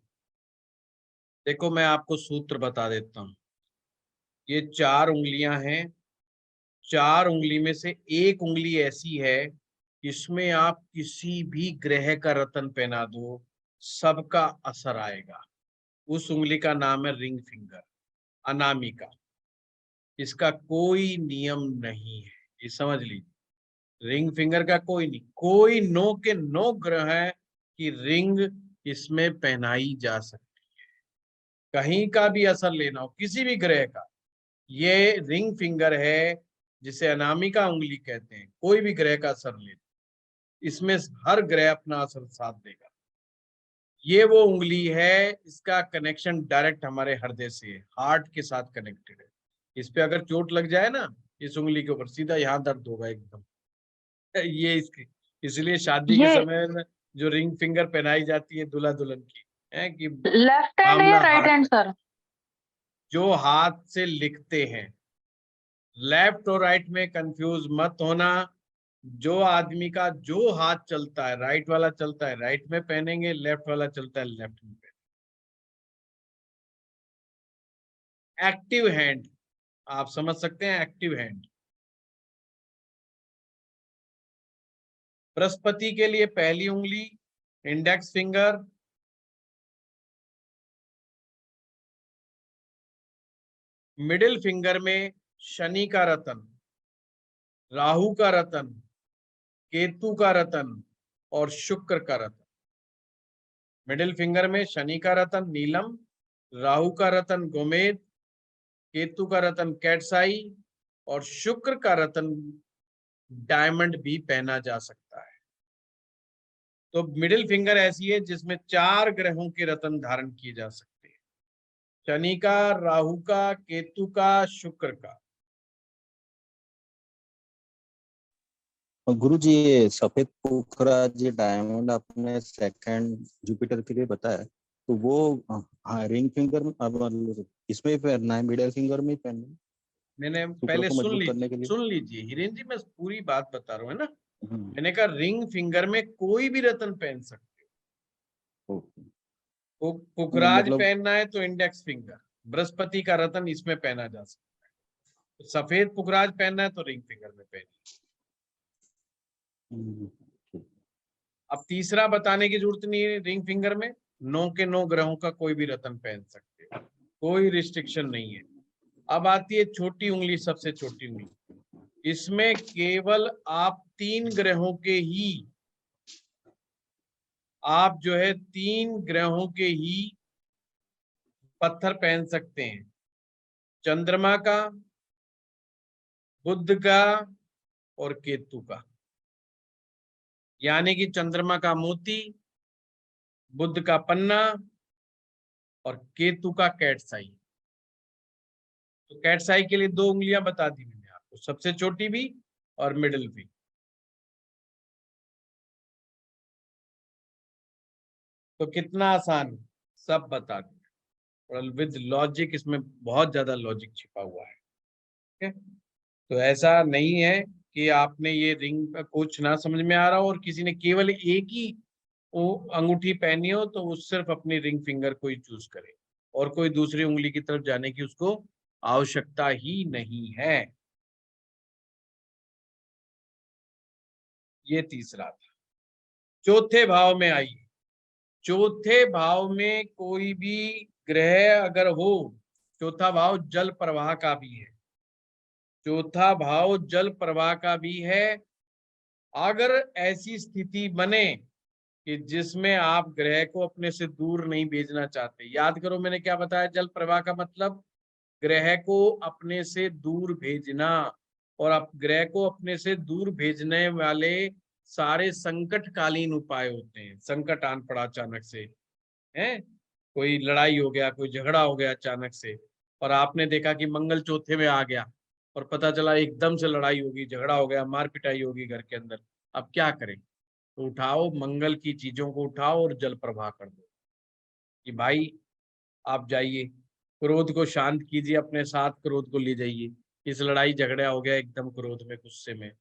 देखो मैं आपको सूत्र बता देता हूं। ये 4 उंगलियां हैं, 4 उंगली में से एक उंगली ऐसी है इसमें आप किसी भी ग्रह का रत्न पहना दो, सबका असर आएगा। उस उंगली का नाम है रिंग फिंगर, अनामिका। इसका कोई नियम नहीं है, ये समझ लीजिए। रिंग फिंगर का कोई नहीं, कोई 9 के 9 ग्रह की रिंग इसमें पहनाई जा सकती है। कहीं का भी असर लेना हो किसी भी ग्रह का, ये रिंग फिंगर है जिसे अनामिका उंगली कहते हैं। कोई भी ग्रह का असर ले, इसमें हर ग्रह अपना असर साथ देगा। ये वो उंगली है, इसका कनेक्शन डायरेक्ट हमारे हृदय से है, हार्ट के साथ कनेक्टेड है। इस पे अगर चोट लग जाए ना इस उंगली के ऊपर, सीधा यहाँ दर्द होगा एकदम। ये इसकी, इसलिए शादी के समय में जो रिंग फिंगर पहनाई जाती है दूल्हा दुल्हन की है कि लेफ्ट हैंड या राइट हैंड सर? जो हाथ से लिखते हैं। लेफ्ट और राइट में कंफ्यूज मत होना। जो आदमी का जो हाथ चलता है, राइट वाला चलता है राइट में पहनेंगे, लेफ्ट वाला चलता है लेफ्ट में पहनेंगे। एक्टिव हैंड आप समझ सकते हैं, एक्टिव हैंड। बृहस्पति के लिए पहली उंगली इंडेक्स फिंगर, मिडिल फिंगर में शनि का रतन, राहु का रतन, केतु का रतन और शुक्र का रतन। मिडिल फिंगर में शनि का रतन नीलम, राहु का रतन गोमेद, केतु का रतन कैटसाई और शुक्र का रतन डायमंड भी पहना जा सकता है। तो मिडिल फिंगर ऐसी है जिसमें 4 ग्रहों के रतन धारण किए जा सकते हैं, शनि का, राहु का, केतु का, शुक्र का। गुरुजी ये सफेद पोखराज, ये डायमंड आपने सेकंड जुपिटर के लिए बताया, तो वो रिंग फिंगर में अब इसमें पहनना है, मिडिल फिंगर में पहनना है? मैंने पहले सुन लीजिए हिरेन जी, मैं पूरी बात बता रहा हूँ है ना। मैंने कहा रिंग फिंगर में कोई भी रत्न पहन सकते हो। पुखराज पहनना है तो इंडेक्स फिंगर, बृहस्पति का रत्न इसमें पहना जा सकता है। सफेद पुखराज पहनना है तो रिंग फिंगर में पहनिए। अब तीसरा बताने की जरूरत नहीं है, रिंग फिंगर में 9 के 9 ग्रहों का कोई भी रत्न पहन सकते हो, कोई रिस्ट्रिक्शन नहीं है। अब आती है छोटी उंगली, सबसे छोटी उंगली इसमें केवल आप 3 ग्रहों के ही, आप जो है 3 ग्रहों के ही पत्थर पहन सकते हैं, चंद्रमा का, बुध का और केतु का। यानी कि चंद्रमा का मोती, बुध का पन्ना और केतु का कैटसाई। तो कैटसाई के लिए 2 उंगलियां बता दी मैंने आपको, सबसे छोटी भी और मिडिल भी। तो कितना आसान, सब बता दिया और विद लॉजिक, इसमें बहुत ज्यादा लॉजिक छिपा हुआ है। ठीक है, तो ऐसा नहीं है कि आपने ये रिंग का कुछ ना समझ में आ रहा हो और किसी ने केवल एक ही वो अंगूठी पहनी हो तो वो सिर्फ अपनी रिंग फिंगर को ही चूज करे और कोई दूसरी उंगली की तरफ जाने की उसको आवश्यकता ही नहीं है। ये तीसरा था। चौथे भाव में आइए। चौथे भाव में कोई भी ग्रह अगर हो, चौथा भाव जल प्रवाह का भी है, चौथा भाव जल प्रवाह का भी है। अगर ऐसी स्थिति बने कि जिसमें आप ग्रह को अपने से दूर नहीं भेजना चाहते, याद करो मैंने क्या बताया, जल प्रवाह का मतलब ग्रह को अपने से दूर भेजना, और आप ग्रह को अपने से दूर भेजने वाले सारे संकटकालीन उपाय होते हैं। संकट आन पड़ा अचानक से, है कोई लड़ाई हो गया, कोई झगड़ा हो गया अचानक से, और आपने देखा कि मंगल चौथे में आ गया और पता चला एकदम से लड़ाई होगी, झगड़ा हो गया, मार पिटाई होगी घर के अंदर। अब क्या करें? तो उठाओ मंगल की चीजों को उठाओ और जल प्रवाह कर दो कि भाई आप जाइए, क्रोध को शांत कीजिए, अपने साथ क्रोध को ले जाइए। इस लड़ाई झगड़ा हो गया एकदम क्रोध में, गुस्से में।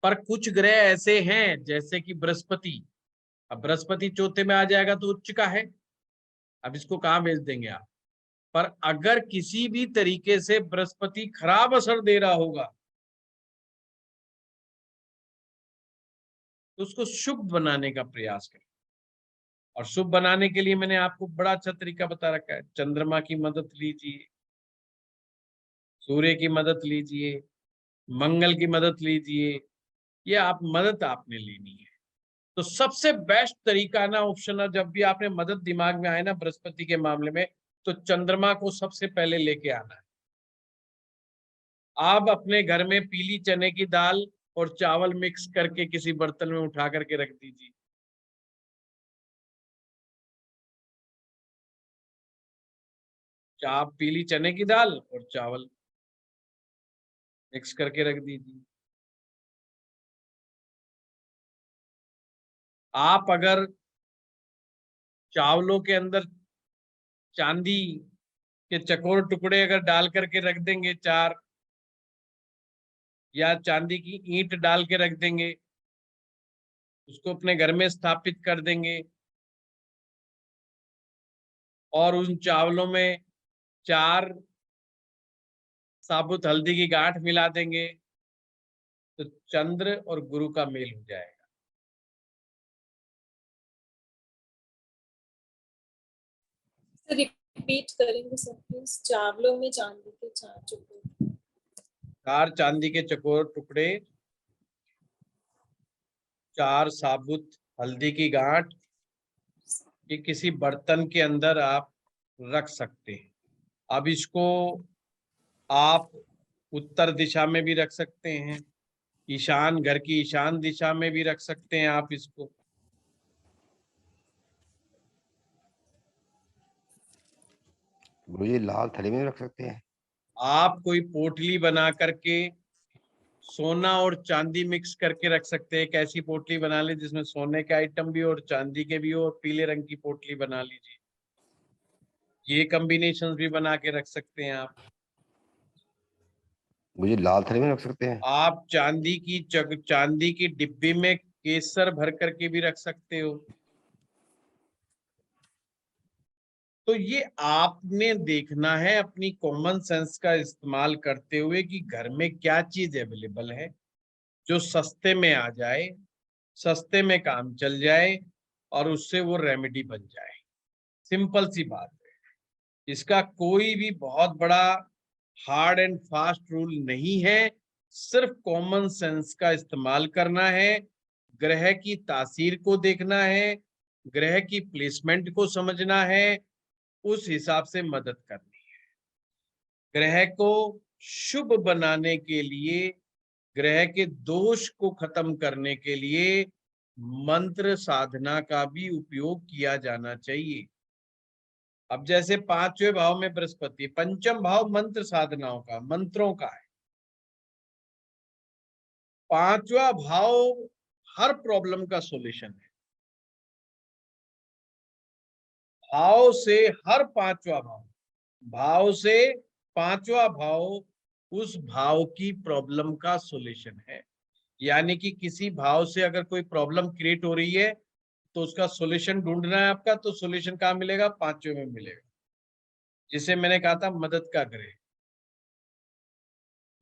पर कुछ ग्रह ऐसे हैं जैसे कि बृहस्पति, अब बृहस्पति चौथे में आ जाएगा तो उच्च का है, अब इसको कहाँ भेज देंगे आप? पर अगर किसी भी तरीके से बृहस्पति खराब असर दे रहा होगा तो उसको शुभ बनाने का प्रयास करें। और शुभ बनाने के लिए मैंने आपको बड़ा अच्छा तरीका बता रखा है। चंद्रमा की मदद लीजिए, सूर्य की मदद लीजिए, मंगल की मदद लीजिए, ये आप मदद आपने लेनी है। तो सबसे बेस्ट तरीका ना ऑप्शन, जब भी आपने मदद दिमाग में आए ना बृहस्पति के मामले में, तो चंद्रमा को सबसे पहले लेके आना है। आप अपने घर में पीली चने की दाल और चावल मिक्स करके किसी बर्तन में उठा करके रख दीजिए। आप पीली चने की दाल और चावल मिक्स करके रख दीजिए। आप अगर चावलों के अंदर चांदी के चकोर टुकड़े अगर डाल करके रख देंगे 4, या चांदी की ईंट डाल के रख देंगे, उसको अपने घर में स्थापित कर देंगे और उन चावलों में 4 साबुत हल्दी की गांठ मिला देंगे, तो चंद्र और गुरु का मेल हो जाएगा। रिपीट करेंगे सर प्लीज। चावलों में चांदी के 4 टुकड़े, 4 चांदी के चकोर टुकड़े, 4 साबुत हल्दी की गांठ, ये किसी बर्तन के अंदर आप रख सकते हैं। अब इसको आप उत्तर दिशा में भी रख सकते हैं, ईशान, घर की ईशान दिशा में भी रख सकते हैं आप इसको। गुरुजी लाल थैली में रख सकते हैं। आप कोई पोटली बना करके सोना और चांदी मिक्स करके रख सकते हैं। एक ऐसी पोटली बना ली जिसमें सोने के आइटम भी और चांदी के भी हो, और पीले रंग की पोटली बना लीजिए। ये कॉम्बिनेशन भी बना के रख सकते हैं आप। मुझे लाल थैली में रख सकते हैं। आप चांदी की डिब्बी में केसर भर करके भी रख सकते हो। तो ये आपने देखना है अपनी कॉमन सेंस का इस्तेमाल करते हुए कि घर में क्या चीज अवेलेबल है जो सस्ते में आ जाए, सस्ते में काम चल जाए और उससे वो रेमेडी बन जाए। सिंपल सी बात है, इसका कोई भी बहुत बड़ा हार्ड एंड फास्ट रूल नहीं है सिर्फ कॉमन सेंस का इस्तेमाल करना है, ग्रह की तासीर को देखना है, ग्रह की प्लेसमेंट को समझना है, उस हिसाब से मदद करनी है। ग्रह को शुभ बनाने के लिए, ग्रह के दोष को खत्म करने के लिए मंत्र साधना का भी उपयोग किया जाना चाहिए। अब जैसे 5वें भाव में बृहस्पति, पंचम भाव मंत्र साधनाओं का, मंत्रों का है। 5वां भाव हर प्रॉब्लम का सॉल्यूशन है। भाव से हर 5वां भाव, भाव से 5वां भाव उस भाव की प्रॉब्लम का सॉल्यूशन है। यानी कि किसी भाव से अगर कोई प्रॉब्लम क्रिएट हो रही है तो उसका सॉल्यूशन ढूंढना है आपका, तो सॉल्यूशन कहाँ मिलेगा? 5वें में मिलेगा, जिसे मैंने कहा था मदद का ग्रह,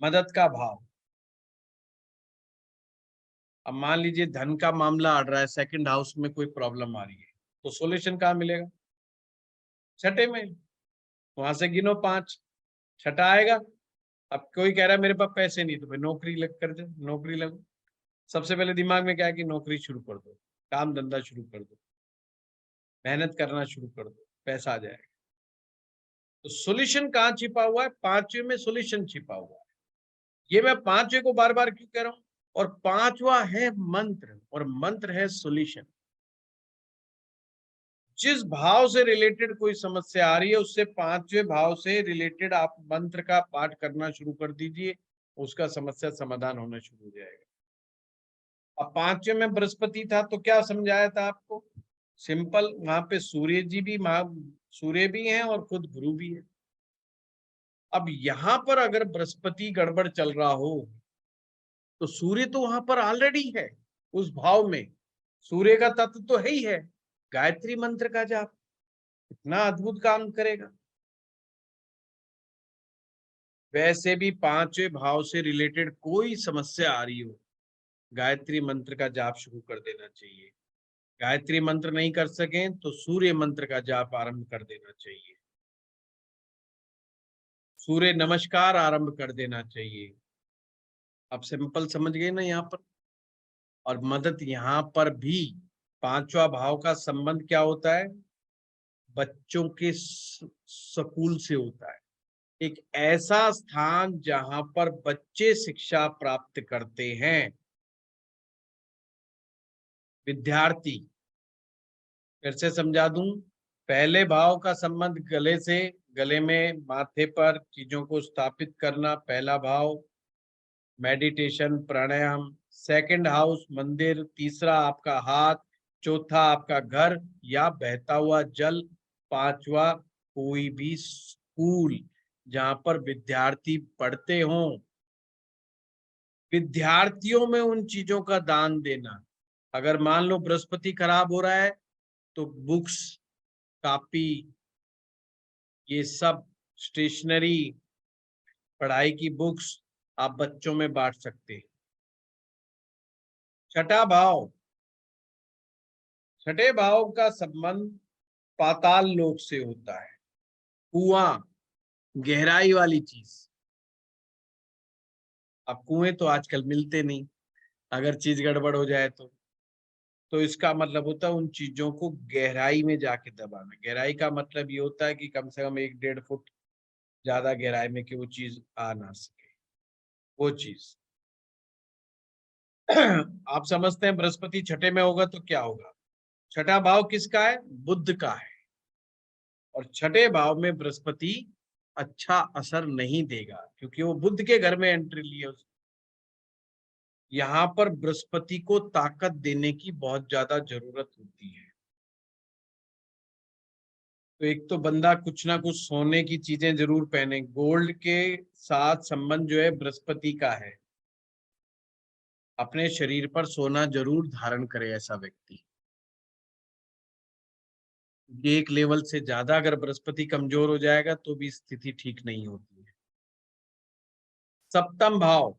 मदद का भाव। अब मान लीजिए धन का मामला आ रहा है, सेकंड हाउस में कोई प्रॉब्लम आ रही है, तो सॉल्यूशन कहाँ मिलेगा? 6ठे में। वहां से गिनो 5, 6ठा आएगा। अब कोई कह रहा है मेरे पास पैसे नहीं, तो भाई नौकरी लग कर दे, नौकरी लगो। सबसे पहले दिमाग में क्या है कि नौकरी शुरू कर दो, काम धंधा शुरू कर दो, मेहनत करना शुरू कर दो, पैसा आ जाएगा। तो सॉल्यूशन कहाँ छिपा हुआ है? 5वें में सॉल्यूशन छिपा हुआ है। ये मैं 5वें को बार बार क्यों कह रहा हूं? और 5वां है मंत्र, और मंत्र है सॉल्यूशन। जिस भाव से रिलेटेड कोई समस्या आ रही है, उससे 5वें भाव से रिलेटेड आप मंत्र का पाठ करना शुरू कर दीजिए, उसका समस्या समाधान होना शुरू हो जाएगा। अब 5वें में बृहस्पति था तो क्या समझाया था आपको? सिंपल, वहां पे सूर्य जी भी, सूर्य भी हैं और खुद गुरु भी है। अब यहां पर अगर बृहस्पति गड़बड़ चल रहा हो तो सूर्य तो वहां पर ऑलरेडी है, उस भाव में सूर्य का तत्व तो है ही है। गायत्री मंत्र का जाप इतना अद्भुत काम करेगा। वैसे भी 5वें भाव से रिलेटेड कोई समस्या आ रही हो, गायत्री मंत्र का जाप शुरू कर देना चाहिए। गायत्री मंत्र नहीं कर सकें तो सूर्य मंत्र का जाप आरंभ कर देना चाहिए, सूर्य नमस्कार आरंभ कर देना चाहिए। अब सिंपल समझ गए ना यहाँ पर। और मदद यहाँ पर भी 5वां भाव का संबंध क्या होता है? बच्चों के स्कूल से होता है। एक ऐसा स्थान जहां पर बच्चे शिक्षा प्राप्त करते हैं, विद्यार्थी। फिर से समझा दूं, पहले भाव का संबंध गले से, गले में माथे पर चीजों को स्थापित करना, पहला भाव मेडिटेशन प्राणायाम। सेकंड हाउस मंदिर, तीसरा आपका हाथ, चौथा आपका घर या बहता हुआ जल, 5वां कोई भी स्कूल जहां पर विद्यार्थी पढ़ते हों। विद्यार्थियों में उन चीजों का दान देना। अगर मान लो बृहस्पति खराब हो रहा है तो बुक्स, कॉपी, ये सब स्टेशनरी, पढ़ाई की बुक्स आप बच्चों में बांट सकते हैं। 6ठा भाव, 6ठे भाव का संबंध पाताल लोक से होता है, कुआं, गहराई वाली चीज। अब कुएं तो आजकल मिलते नहीं, अगर चीज गड़बड़ हो जाए तो इसका मतलब होता है उन चीजों को गहराई में जाके दबाना। गहराई का मतलब ये होता है कि कम से कम 1-1.5 फुट ज्यादा गहराई में कि वो चीज आ ना सके, वो चीज। आप समझते हैं बृहस्पति 6ठे में होगा तो क्या होगा? 6ठा भाव किसका है? बुध का है। और 6ठे भाव में बृहस्पति अच्छा असर नहीं देगा क्योंकि वो बुध के घर में एंट्री लिए उसने। यहाँ पर बृहस्पति को ताकत देने की बहुत ज्यादा जरूरत होती है। तो एक तो बंदा कुछ ना कुछ सोने की चीजें जरूर पहने। गोल्ड के साथ संबंध जो है बृहस्पति का है। अपने शरीर पर सोना जरूर धारण करे ऐसा व्यक्ति। एक लेवल से ज्यादा अगर बृहस्पति कमजोर हो जाएगा तो भी स्थिति ठीक नहीं होती है। 7वां भाव,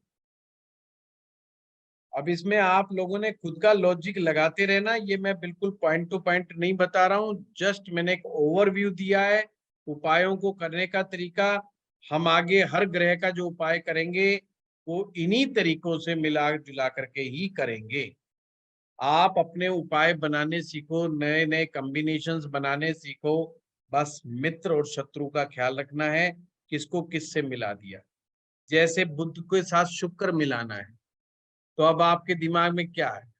अब इसमें आप लोगों ने खुद का लॉजिक लगाते रहना, ये मैं बिल्कुल पॉइंट टू पॉइंट नहीं बता रहा हूं, जस्ट मैंने एक ओवरव्यू दिया है उपायों को करने का तरीका। हम आगे हर ग्रह का जो उपाय करेंगे वो इन्हीं तरीकों से मिला जुला करके ही करेंगे। आप अपने उपाय बनाने सीखो, नए नए कॉम्बिनेशंस बनाने सीखो। बस मित्र और शत्रु का ख्याल रखना है, किसको किससे मिला दिया। जैसे बुध के साथ शुक्र मिलाना है, तो अब आपके दिमाग में क्या है?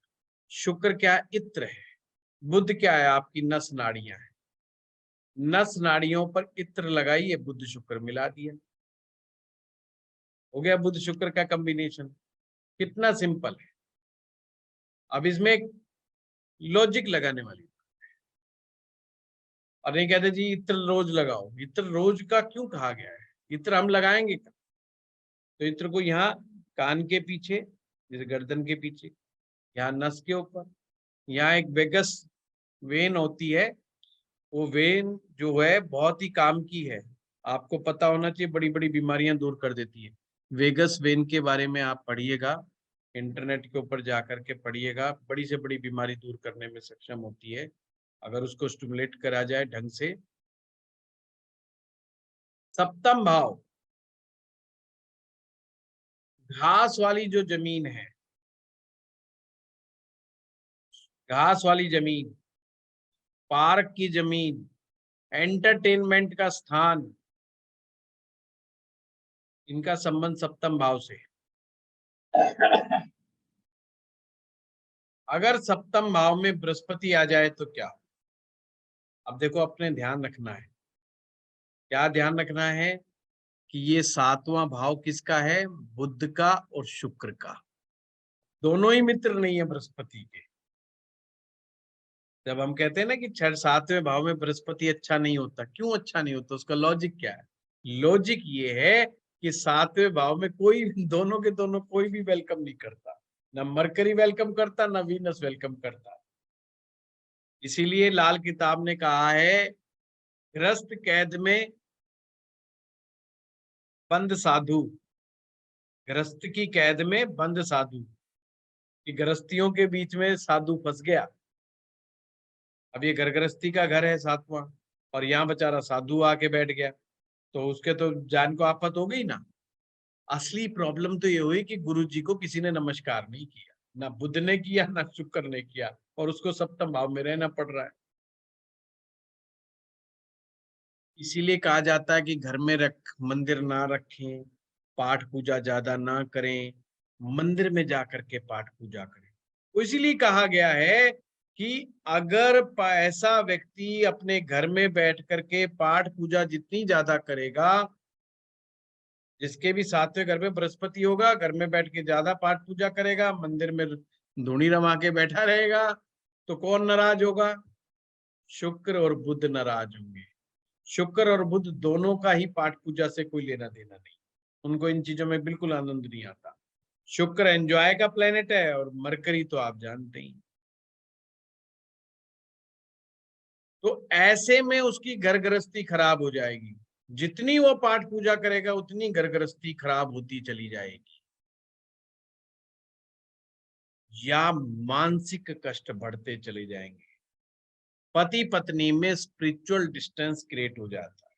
शुक्र क्या है? इत्र है। बुध क्या है? आपकी नस नाड़ियां है। नस नाड़ियों पर इत्र लगाइए, बुध शुक्र मिला दिया, हो गया बुध शुक्र का कॉम्बिनेशन। कितना सिंपल है। अब इसमें एक लॉजिक लगाने वाली, और नहीं कहते जी इत्र रोज लगाओ। इत्र रोज का क्यों कहा गया है? इत्र हम लगाएंगे कब? तो इत्र को यहाँ कान के पीछे, जैसे गर्दन के पीछे, यहाँ नस के ऊपर, यहाँ एक वेगस वेन होती है। वो वेन जो है बहुत ही काम की है, आपको पता होना चाहिए, बड़ी बड़ी बीमारियां दूर कर देती है। वेगस वेन के बारे में आप पढ़िएगा, इंटरनेट के ऊपर जाकर के पढ़िएगा। बड़ी से बड़ी बीमारी दूर करने में सक्षम होती है अगर उसको स्टिमुलेट करा जाए ढंग से। सप्तम भाव, घास वाली जो जमीन है, घास वाली जमीन, पार्क की जमीन, एंटरटेनमेंट का स्थान, इनका संबंध सप्तम भाव से। अगर सप्तम भाव में बृहस्पति आ जाए तो क्या? अब देखो, अपने ध्यान रखना है। क्या ध्यान रखना है? कि ये सातवां भाव किसका है? बुध का और शुक्र का। दोनों ही मित्र नहीं है बृहस्पति के। जब हम कहते हैं ना कि 6-7वें भाव में बृहस्पति अच्छा नहीं होता, क्यों अच्छा नहीं होता? उसका लॉजिक क्या है? लॉजिक ये है कि 7वें भाव में कोई, दोनों के दोनों कोई भी वेलकम नहीं करता, ना मरकरी वेलकम करता, ना वीनस वेलकम करता। इसीलिए लाल किताब ने कहा है, गृहस्थ कैद में बंद साधु, गृहस्थ की कैद में बंद साधु, कि गृहस्थियों के बीच में साधु फंस गया। अब ये घर गृहस्थी का घर है 7वां, और यहाँ बेचारा साधु आके बैठ गया, तो उसके तो जान को आफत हो गई ना। असली प्रॉब्लम तो ये हुई कि गुरु जी को किसी ने नमस्कार नहीं किया, ना बुध ने किया, ना शुक्र ने किया, और उसको सप्तम भाव में रहना पड़ रहा है। इसीलिए कहा जाता है कि घर में मंदिर ना रखें, पाठ पूजा ज्यादा ना करें, मंदिर में जाकर के पाठ पूजा करें। तो इसीलिए कहा गया है कि अगर ऐसा व्यक्ति अपने घर में बैठ करके पाठ पूजा जितनी ज्यादा करेगा, जिसके भी 7वें घर में बृहस्पति होगा, घर में बैठ के ज्यादा पाठ पूजा करेगा, मंदिर में धूनी रमा के बैठा रहेगा, तो कौन नाराज होगा? शुक्र और बुध नाराज होंगे। शुक्र और बुध दोनों का ही पाठ पूजा से कोई लेना देना नहीं, उनको इन चीजों में बिल्कुल आनंद नहीं आता। शुक्र एंजॉय का प्लेनेट है, और मरकरी तो आप जानते ही। तो ऐसे में उसकी घर गृहस्थी खराब हो जाएगी। जितनी वो पाठ पूजा करेगा उतनी घर गृहस्थी खराब होती चली जाएगी, या मानसिक कष्ट बढ़ते चले जाएंगे। पति पत्नी में स्पिरिचुअल डिस्टेंस क्रिएट हो जाता है।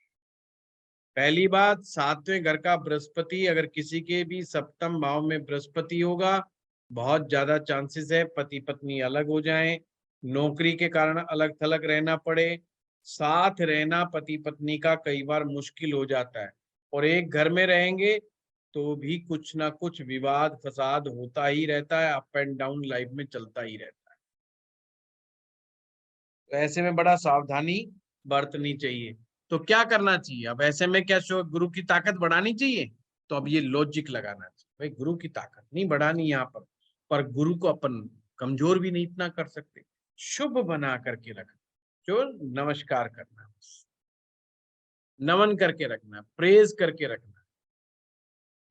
पहली बात, 7वें घर का बृहस्पति अगर किसी के भी सप्तम भाव में बृहस्पति होगा, बहुत ज्यादा चांसेस है पति पत्नी अलग हो जाएं, नौकरी के कारण अलग थलग रहना पड़े। साथ रहना पति पत्नी का कई बार मुश्किल हो जाता है, और एक घर में रहेंगे तो भी कुछ ना कुछ विवाद फसाद होता ही रहता है, अप एंड डाउन लाइफ में चलता ही रहता है। तो ऐसे में बड़ा सावधानी बरतनी चाहिए। तो क्या करना चाहिए अब ऐसे में? क्या गुरु की ताकत बढ़ानी चाहिए? तो अब ये लॉजिक लगाना चाहिए, भाई गुरु की ताकत नहीं बढ़ानी यहाँ पर गुरु को अपन कमजोर भी नहीं इतना कर सकते। शुभ बना करके रखना, जो नमस्कार करना, नमन करके रखना, प्रेज करके रखना।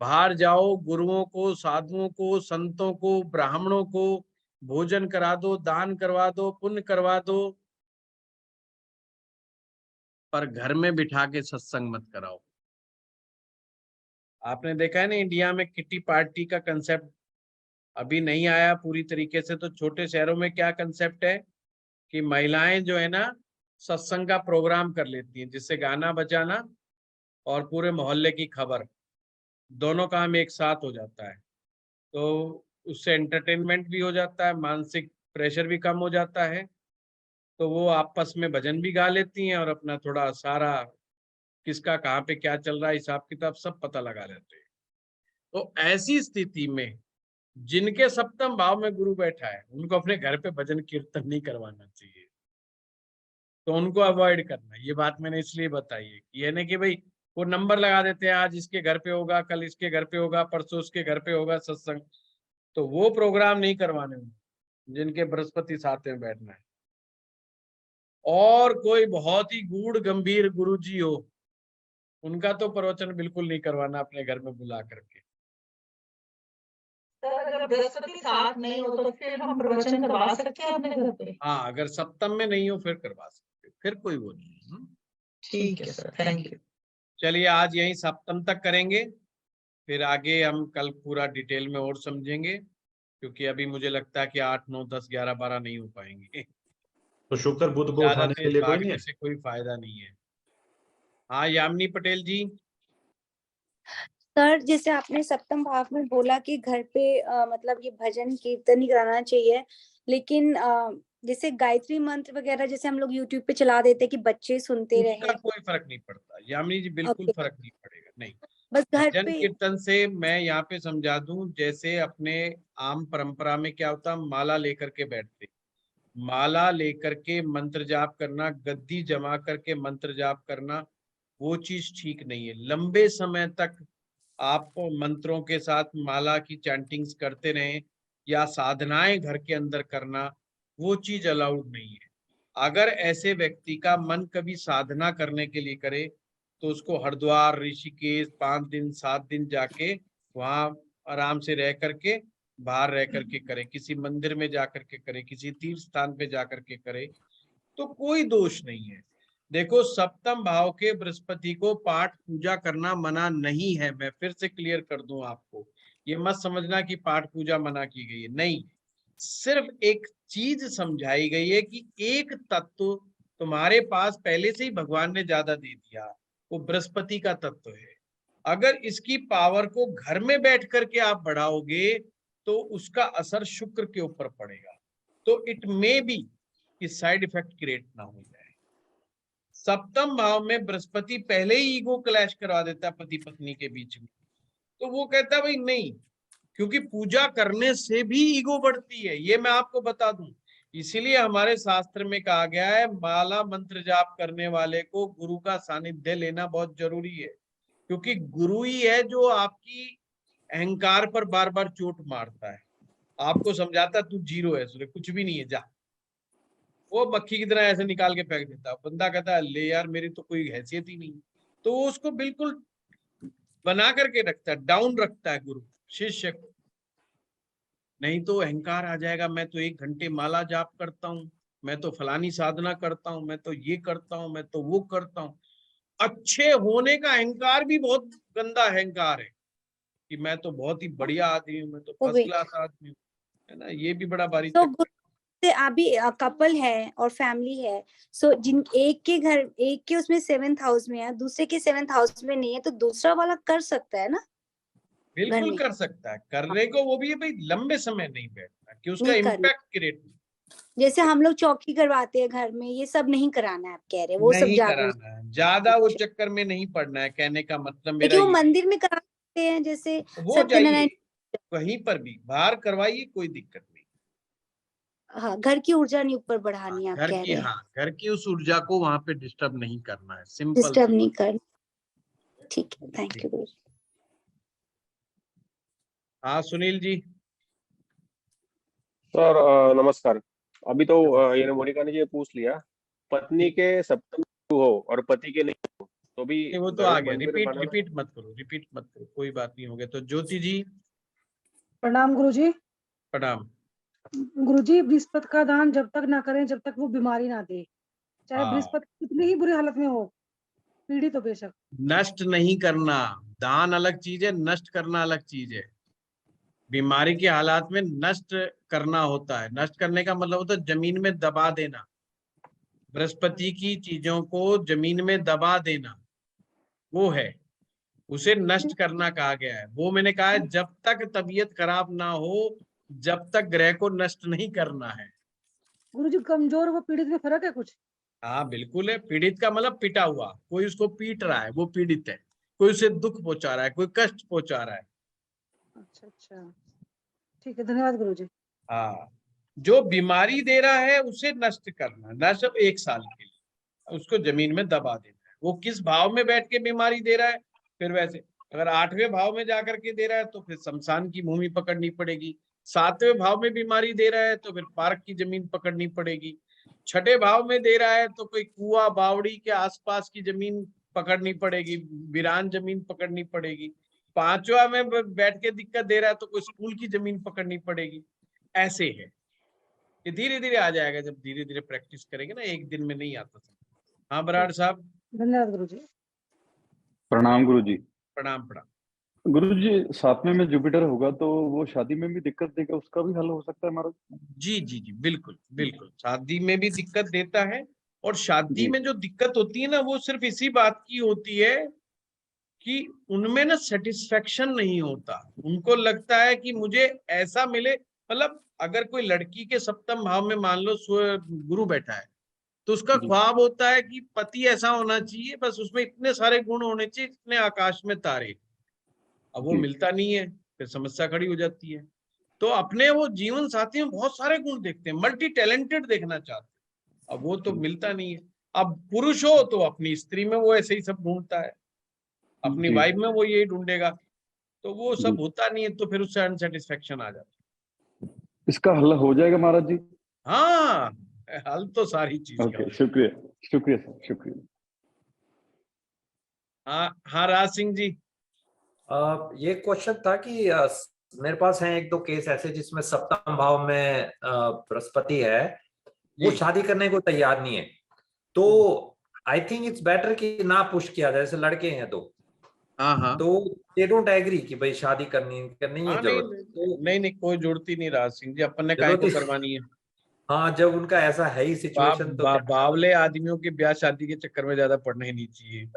बाहर जाओ, गुरुओं को, साधुओं को, संतों को, ब्राह्मणों को भोजन करा दो, दान करवा दो, पुण्य करवा दो, पर घर में बिठा के सत्संग मत कराओ। आपने देखा है ना, इंडिया में किटी पार्टी का कंसेप्ट अभी नहीं आया पूरी तरीके से। तो छोटे शहरों में क्या कंसेप्ट है कि महिलाएं जो है ना, सत्संग का प्रोग्राम कर लेती हैं, जिससे गाना बजाना और पूरे मोहल्ले की खबर, दोनों काम एक साथ हो जाता है, तो उससे एंटरटेनमेंट भी हो जाता है, मानसिक प्रेशर भी कम हो जाता है। तो वो आपस में भजन भी गा लेती हैं और अपना थोड़ा सारा किसका कहाँ पे क्या चल रहा है हिसाब किताब सब पता लगा लेते हैं। तो ऐसी स्थिति में जिनके सप्तम भाव में गुरु बैठा है उनको अपने घर पे भजन कीर्तन नहीं करवाना चाहिए, तो उनको अवॉइड करना। ये बात मैंने इसलिए बताई है कि ये नहीं कि भाई वो नंबर लगा देते हैं, आज इसके घर पे होगा, कल इसके घर पे होगा, परसों उसके घर पे होगा सत्संग, तो वो प्रोग्राम नहीं करवाने होंगे जिनके बृहस्पति साथ में बैठना है। और कोई बहुत ही गूढ़ गंभीर गुरुजी हो उनका तो प्रवचन बिल्कुल नहीं करवाना अपने घर में बुला करके। सर अगर बृहस्पति साथ नहीं हो तो फिर हम प्रवचन करवा सकते हैं अपने घर पे? हाँ, अगर सप्तम में नहीं हो फिर करवा सकते, फिर कोई वो नहीं है। ठीक है सर, थैंक यू। चलिए आज यही सप्तम तक करेंगे, फिर आगे हम कल पूरा डिटेल में और समझेंगे, क्योंकि अभी मुझे लगता है कि 8, 9, 10, 11, 12 नहीं हो पाएंगे। तो शुक्र बुध को ज्यादा उठाने के तेज लिए कोई नहीं भागने है? से कोई फायदा नहीं है। हाँ यामिनी पटेल जी। सर जैसे आपने सप्तम भाव में बोला कि घर पे मतलब ये भजन कीर्तन ही कराना चाहिए, लेकिन जैसे गायत्री मंत्र वगैरह जैसे हम लोग यूट्यूब पे चला देते कि बच्चे सुनते उसका रहे। कोई फर्क नहीं पड़ता यामिनी जी, बिल्कुल ओके, फर्क नहीं पड़ेगा। नहीं, बस घर भजन पे। कीर्तन से मैं यहाँ पे समझा दूं, जैसे अपने आम परंपरा में क्या होता, माला लेकर के बैठते, माला लेकर के मंत्र जाप करना, गद्दी जमा करके मंत्र जाप करना, वो चीज ठीक नहीं है। लंबे समय तक आप मंत्रों के साथ माला की चैंटिंग्स करते रहें या साधनाएं घर के अंदर करना, वो चीज अलाउड नहीं है। अगर ऐसे व्यक्ति का मन कभी साधना करने के लिए करे तो उसको हरिद्वार, ऋषिकेश 5 दिन 7 दिन जाके वहां आराम से रह करके, बाहर रह करके करे, किसी मंदिर में जाकर के करे, किसी तीर्थ स्थान पे जाकर के करे, तो कोई दोष नहीं है। देखो सप्तम भाव के बृहस्पति को पाठ पूजा करना मना नहीं है, मैं फिर से क्लियर कर दूं आपको, ये मत समझना कि पाठ पूजा मना की गई है, नहीं। सिर्फ एक चीज समझाई गई है कि एक तत्व तुम्हारे पास पहले से ही भगवान ने ज्यादा दे दिया, वो बृहस्पति का तत्व है। अगर इसकी पावर को घर में बैठ करके आप बढ़ाओगे तो उसका असर शुक्र के ऊपर पड़ेगा, तो इट मे बी कि साइड इफेक्ट क्रिएट ना हो जाए। सप्तम भाव में बृहस्पति पहले ही ईगो क्लैश करवा देता है पति पत्नी के बीच में, तो वो कहता है भाई नहीं, क्योंकि पूजा करने से भी ईगो बढ़ती है, ये मैं आपको बता दूं। इसीलिए हमारे शास्त्र में कहा गया है माला मंत्र जाप करने वाले को गुरु का सानिध्य लेना बहुत जरूरी है, क्योंकि गुरु ही है जो आपकी अहंकार पर बार बार चोट मारता है, आपको समझाता तू जीरो है, कुछ भी नहीं है, जा। वो मक्खी की तरह ऐसे निकाल के फेंक देता, बंदा कहता है ले यार मेरी तो कोई हैसियत ही नहीं, तो वो उसको बिल्कुल बना करके रखता है, डाउन रखता है गुरु शिष्य को। नहीं तो अहंकार आ जाएगा, मैं तो 1 घंटे माला जाप करता हूँ, मैं तो फलानी साधना करता हूँ, मैं तो ये करता हूँ, मैं तो वो करता हूँ। अच्छे होने का अहंकार भी बहुत गंदा अहंकार है कि मैं तो बहुत ही बढ़िया आदमी हूँ, मैं तो फर्स्ट क्लास आदमी हूँ, है ना, ये भी बड़ा भारी तो से अभी कपल है और फैमिली है, सो जिन एक के घर, एक के उसमें 7th हाउस में है, दूसरे के 7th हाउस में नहीं है, तो दूसरा वाला कर सकता है ना? बिल्कुल कर सकता है, करने को वो भी है भाई, लंबे समय नहीं बैठना कि उसका नहीं इम्पैक्ट क्रिएट नहीं। जैसे हम लोग चौकी करवाते हैं घर में, ये सब नहीं कराना है आप कह रहे हैं, वो सब नहीं कराना है, ज्यादा वो चक्कर में नहीं पड़ना है, कहने का मतलब मेरा लेकिन वो ये मंदिर में करा सकते हैं, जैसे वो सत्यनारायण, जाइए कहीं पर भी बाहर करवाइए, कोई दिक्कत नहीं। हाँ, घर की ऊर्जा नहीं ऊपर बढ़ानी है आप घर कह की, रहे हैं। हाँ, घर की उस ऊर्जा को वहां पे डिस्टर्ब नहीं करना है, सिंपल डिस्टर्ब नहीं करना, ठीक है, थैंक यू गुरु। हाँ सुनील जी। सर नमस्कार। अभी तो ये मोनिका ने ये पूछ लिया, पत्नी के सप्तम हो और पति के नहीं हो तो भी वो तो घर आ में गया, मंदिर रिपीट बनाना। रिपीट मत करो, रिपीट मत करो, कोई बात नहीं, हो गया। तो ज्योति जी। प्रणाम गुरुजी। प्रणाम। गुरुजी, बृहस्पति का दान जब तक ना करें जब तक वो बीमारी ना दे, चाहे हाँ, बृहस्पति कितनी ही बुरी हालत में हो, पीड़ित हो बेशक। नष्ट नहीं करना, दान अलग चीज है, नष्ट करना अलग चीज है। बीमारी के हालात में नष्ट करना होता है, नष्ट करने का मतलब होता है जमीन में दबा देना, बृहस्पति की चीजों को जमीन में दबा देना, वो है। उसे नष्ट करना कहा गया है। वो मैंने कहा है जब तक तबीयत खराब ना हो, जब तक ग्रह को नष्ट नहीं करना है। गुरुजी कमजोर व पीड़ित में फर्क है कुछ? हाँ बिल्कुल है। पीड़ित का मतलब पिटा हुआ, कोई उसको पीट रहा है वो पीड़ित है, कोई उसे दुख पहुंचा रहा है, कोई कष्ट पहुंचा रहा है। अच्छा अच्छा, ठीक है, धन्यवाद गुरुजी। हाँ, जो बीमारी दे रहा है उसे नष्ट करना, न सिर्फ 1 साल के लिए, उसको जमीन में दबा देना है। वो किस भाव में बैठ के बीमारी दे रहा है, फिर वैसे अगर 8वें भाव में जाकर के दे रहा है तो फिर शमशान की भूमि पकड़नी पड़ेगी। 7वें भाव में बीमारी दे रहा है तो फिर पार्क की जमीन पकड़नी पड़ेगी। 6ठे भाव में दे रहा है तो कोई कुआ बावड़ी के आसपास की जमीन पकड़नी पड़ेगी, वीरान जमीन पकड़नी पड़ेगी। 5वां में बैठ के दिक्कत दे रहा है तो कोई स्कूल की जमीन पकड़नी पड़ेगी। ऐसे है, ये धीरे धीरे आ जाएगा, जब धीरे धीरे प्रैक्टिस करेंगे ना, एक दिन में नहीं आता। हाँ बराड़ साहब। धन्यवाद गुरुजी। प्रणाम गुरुजी। प्रणाम प्रणाम। गुरुजी 7वें में जुपिटर होगा तो वो शादी में भी दिक्कत देगा, उसका भी हल हो सकता है महाराज? जी जी जी बिल्कुल बिल्कुल, शादी में भी दिक्कत देता है। और शादी में जो दिक्कत होती है ना, वो सिर्फ इसी बात की होती है कि उनमें ना सेटिस्फेक्शन नहीं होता। उनको लगता है कि मुझे ऐसा मिले, मतलब अगर कोई लड़की के 7वें भाव में मान लो गुरु बैठा है, तो उसका ख्वाब होता है कि पति ऐसा होना चाहिए, बस उसमें इतने सारे गुण होने चाहिए, इतने आकाश में तारे। अब वो मिलता नहीं है, फिर समस्या खड़ी हो जाती है। तो अपने वो जीवन साथी में बहुत सारे गुण देखते हैं, मल्टी टैलेंटेड देखना चाहते हैं, अब वो तो मिलता नहीं है। अब पुरुष हो तो अपनी स्त्री में वो ऐसे ही सब ढूंढता है, अपनी वाइफ में वो यही ढूंढेगा, तो वो सब होता नहीं है, तो फिर उससे अनसेटिस्फेक्शन आ जाता है। इसका हल हो जाएगा महाराज जी? हाँ, हल तो सारी चीज ओके, शुक्रिया शुक्रिया सर, शुक्रिया। हाँ हाँ, राज सिंह जी। ये क्वेश्चन था कि मेरे पास है 1-2 केस ऐसे जिसमें 7वें भाव में बृहस्पति है, वो शादी करने को तैयार नहीं है, तो आई थिंक इट्स बेटर कि ना पुश किया जाए। जैसे लड़के हैं तो दे डोंट एग्री कि भाई शादी करनी है जरूरत। नहीं कोई जुड़ती नहीं राज सिंह जी, अपन ने काहे को करवानी है। हाँ, जब उनका ऐसा है ही सिचुएशन तो बावले आदमियों के ब्याह शादी के चक्कर में ज्यादा पड़ना ही नहीं चाहिए।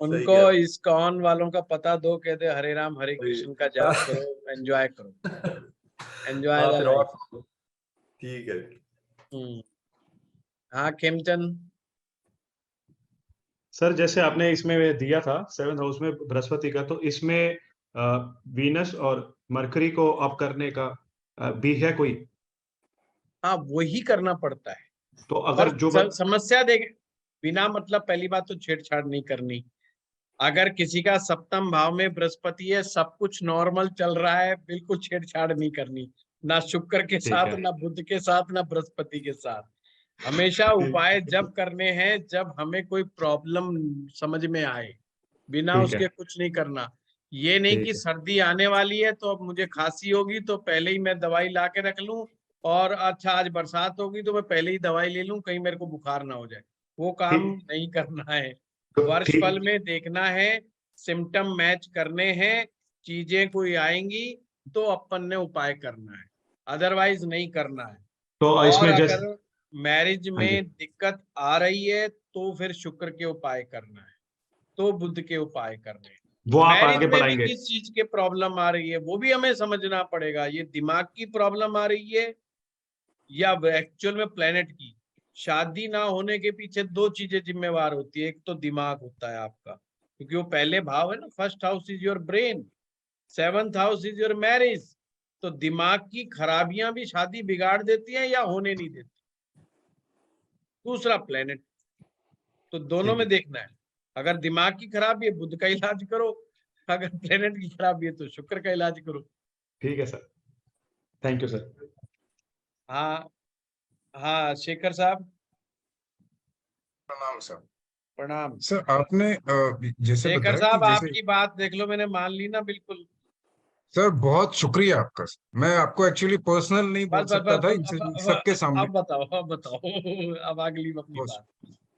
उनको इस्कॉन वालों का पता दो, कहते हरे राम हरे कृष्ण का जाप करो, एंजॉय करो, एंजॉय द लाइफ। ठीक है। हाँ खेमचंद सर, जैसे आपने इसमें दिया था 7th हाउस में बृहस्पति का, तो इसमें वीनस और मरकरी को अप करने का भी है कोई? हाँ, वही करना पड़ता है। तो अगर जो समस्या देख, बिना मतलब पहली बात तो छेड़छाड़ नहीं करनी। अगर किसी का 7वें भाव में बृहस्पति है, सब कुछ नॉर्मल चल रहा है, बिल्कुल छेड़छाड़ नहीं करनी, ना शुक्र के साथ, ना बुध के साथ, ना बृहस्पति के साथ। हमेशा उपाय जब करने हैं जब हमें कोई प्रॉब्लम समझ में आए, बिना उसके कुछ नहीं करना। ये नहीं कि सर्दी आने वाली है तो अब मुझे खांसी होगी तो पहले ही मैं दवाई ला के रख लूं, और अच्छा आज बरसात होगी तो मैं पहले ही दवाई ले लूं, कहीं मेरे को बुखार ना हो जाए। वो काम नहीं करना है। वर्षफल में देखना है, सिम्टम मैच करने हैं, चीजें कोई आएंगी तो अपन ने उपाय करना है, अदरवाइज नहीं करना है। तो इसमें अगर मैरिज में दिक्कत आ रही है तो फिर शुक्र के उपाय करना है, तो बुध के उपाय करने हैं। वो आप मैरिज आगे में बढ़ाएंगे। भी किस चीज के प्रॉब्लम आ रही है वो भी हमें समझना पड़ेगा। ये दिमाग की प्रॉब्लम आ रही है या एक्चुअल में प्लेनेट की। शादी ना होने के पीछे 2 चीजें जिम्मेवार होती है। एक तो दिमाग होता है आपका, क्योंकि वो पहले भाव है ना, 1st house is your brain, 7th house is your marriage. तो दिमाग की खराबियां भी शादी बिगाड़ देती हैं या होने नहीं देती। दूसरा प्लेनेट, तो दोनों में देखना है। अगर दिमाग की खराबी है बुध का इलाज करो, अगर प्लेनेट की खराबी है तो शुक्र का इलाज करो। ठीक है सर, थैंक यू सर। हाँ हाँ, शेखर साहब। प्रणाम सर। प्रणाम सर, आपने जैसे शेखर बताया साहब, कि जैसे आपकी बात देख लो, मैंने मान ली ना बिल्कुल। सर बहुत शुक्रिया आपका। मैं आपको एक्चुअली पर्सनल नहीं बोल सकता था सबके सामने। अब बताओ अब अगली अपनी बात।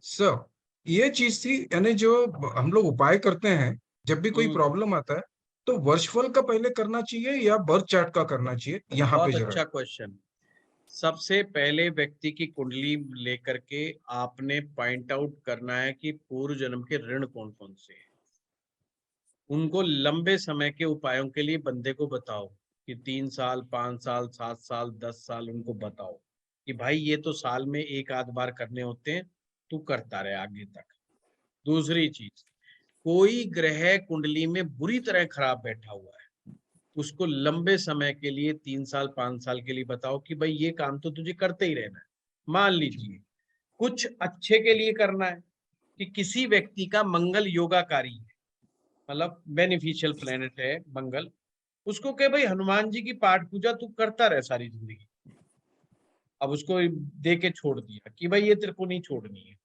सर ये चीज थी, यानी जो हम लोग उपाय करते हैं जब भी कोई प्रॉब्लम आता है, तो वर्षफल का पहले करना चाहिए या बर्थ चार्ट का करना चाहिए? यहाँ पे बहुत जरा अच्छा क्वेश्चन। सबसे पहले व्यक्ति की कुंडली लेकर के आपने पॉइंट आउट करना है कि पूर्व जन्म के ऋण कौन कौन से हैं। उनको लंबे समय के उपायों के लिए बंदे को बताओ कि 3 साल, 5 साल, 7 साल, 10 साल उनको बताओ कि भाई ये तो साल में एक आध बार करने होते हैं, तू करता रहे आगे तक। दूसरी चीज, कोई ग्रह कुंडली में बुरी तरह खराब बैठा हुआ है, उसको लंबे समय के लिए 3 साल 5 साल के लिए बताओ कि भाई ये काम तो तुझे करते ही रहना है। मान लीजिए कुछ अच्छे के लिए करना है कि किसी व्यक्ति का मंगल योगाकारी है, मतलब बेनिफिशियल प्लेनेट है मंगल, उसको कहे भाई हनुमान जी की पाठ पूजा तू करता रहे सारी जिंदगी। अब उसको दे के छोड़ दिया कि भाई ये तेरे को नहीं छोड़नी है,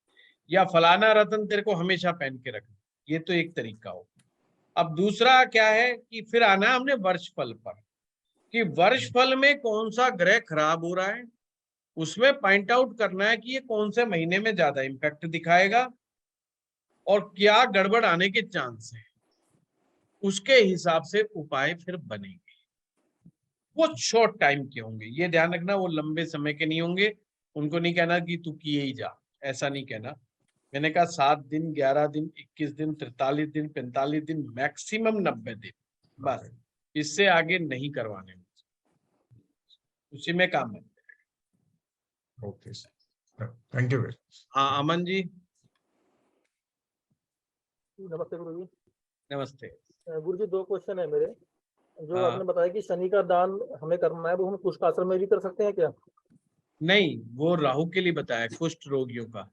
या फलाना रतन तेरे को हमेशा पहन के रखना, ये तो एक तरीका हो। अब दूसरा क्या है कि फिर आना है हमने वर्षफल पर, कि वर्षफल में कौन सा ग्रह खराब हो रहा है, उसमें पॉइंट आउट करना है कि ये कौन से महीने में ज्यादा इम्पैक्ट दिखाएगा और क्या गड़बड़ आने के चांस है, उसके हिसाब से उपाय फिर बनेंगे। वो शॉर्ट टाइम के होंगे, ये ध्यान रखना, वो लंबे समय के नहीं होंगे। उनको नहीं कहना कि तू किए ही जा, ऐसा नहीं कहना। मैंने कहा 7 दिन, 11 दिन, 21 दिन, 43 दिन, 45 दिन, मैक्सिमम 90 दिन, बस इससे आगे नहीं करवाने, उसी में काम है। Okay sir, thank you very much. हाँ अमन जी। नमस्ते गुरु जी। नमस्ते गुरु जी, 2 क्वेश्चन है मेरे। जो हाँ। आपने बताया कि शनि का दान हमें करना है, वो हम कुष्ठ आश्रम में भी कर सकते हैं क्या? नहीं, वो राहु के लिए बताया, कुष्ठ रोगियों का,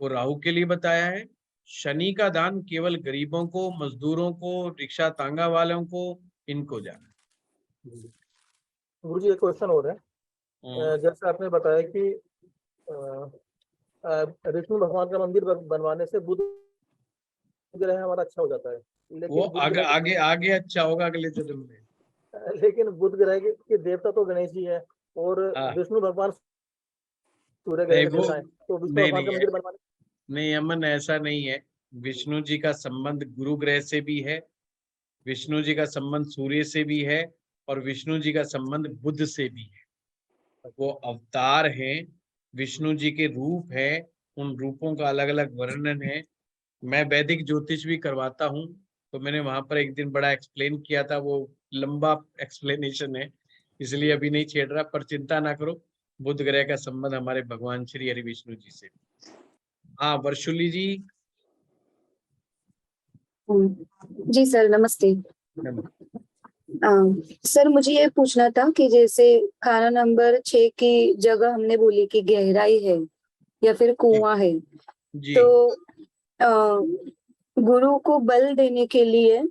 वो राहु के लिए बताया है। शनि का दान केवल गरीबों को, मजदूरों को, रिक्शा तांगा वालों को, इनको जाना है। गुरु जी, एक क्वेश्चन और है। जैसे आपने बताया कि विष्णु भगवान का मंदिर बनवाने से बुध ग्रह हमारा अच्छा हो जाता है, लेकिन वो आगे अच्छा होगा अगले जन्म में। लेकिन बुध ग्रह के देवता तो गणेश जी है और विष्णु भगवान सूर्य ग्रह के देवता है, तो विष्णु भगवान का मंदिर बनवाने। नहीं अमन, ऐसा नहीं है। विष्णु जी का संबंध गुरु ग्रह से भी है, विष्णु जी का संबंध सूर्य से भी है, और विष्णु जी का संबंध बुध से भी है। वो अवतार हैं, विष्णु जी के रूप है, उन रूपों का अलग अलग वर्णन है। मैं वैदिक ज्योतिष भी करवाता हूँ, तो मैंने वहां पर एक दिन बड़ा एक्सप्लेन किया था, वो लंबा एक्सप्लेनेशन है, इसलिए अभी नहीं छेड़ रहा, पर चिंता ना करो, बुध ग्रह का संबंध हमारे भगवान श्री हरि विष्णु जी से। हाँ वर्षुली जी। जी सर, नमस्ते। सर मुझे ये पूछना था कि जैसे खाना नंबर 6 की जगह हमने बोली कि गहराई है या फिर कुआं है, तो गुरु को बल देने के लिए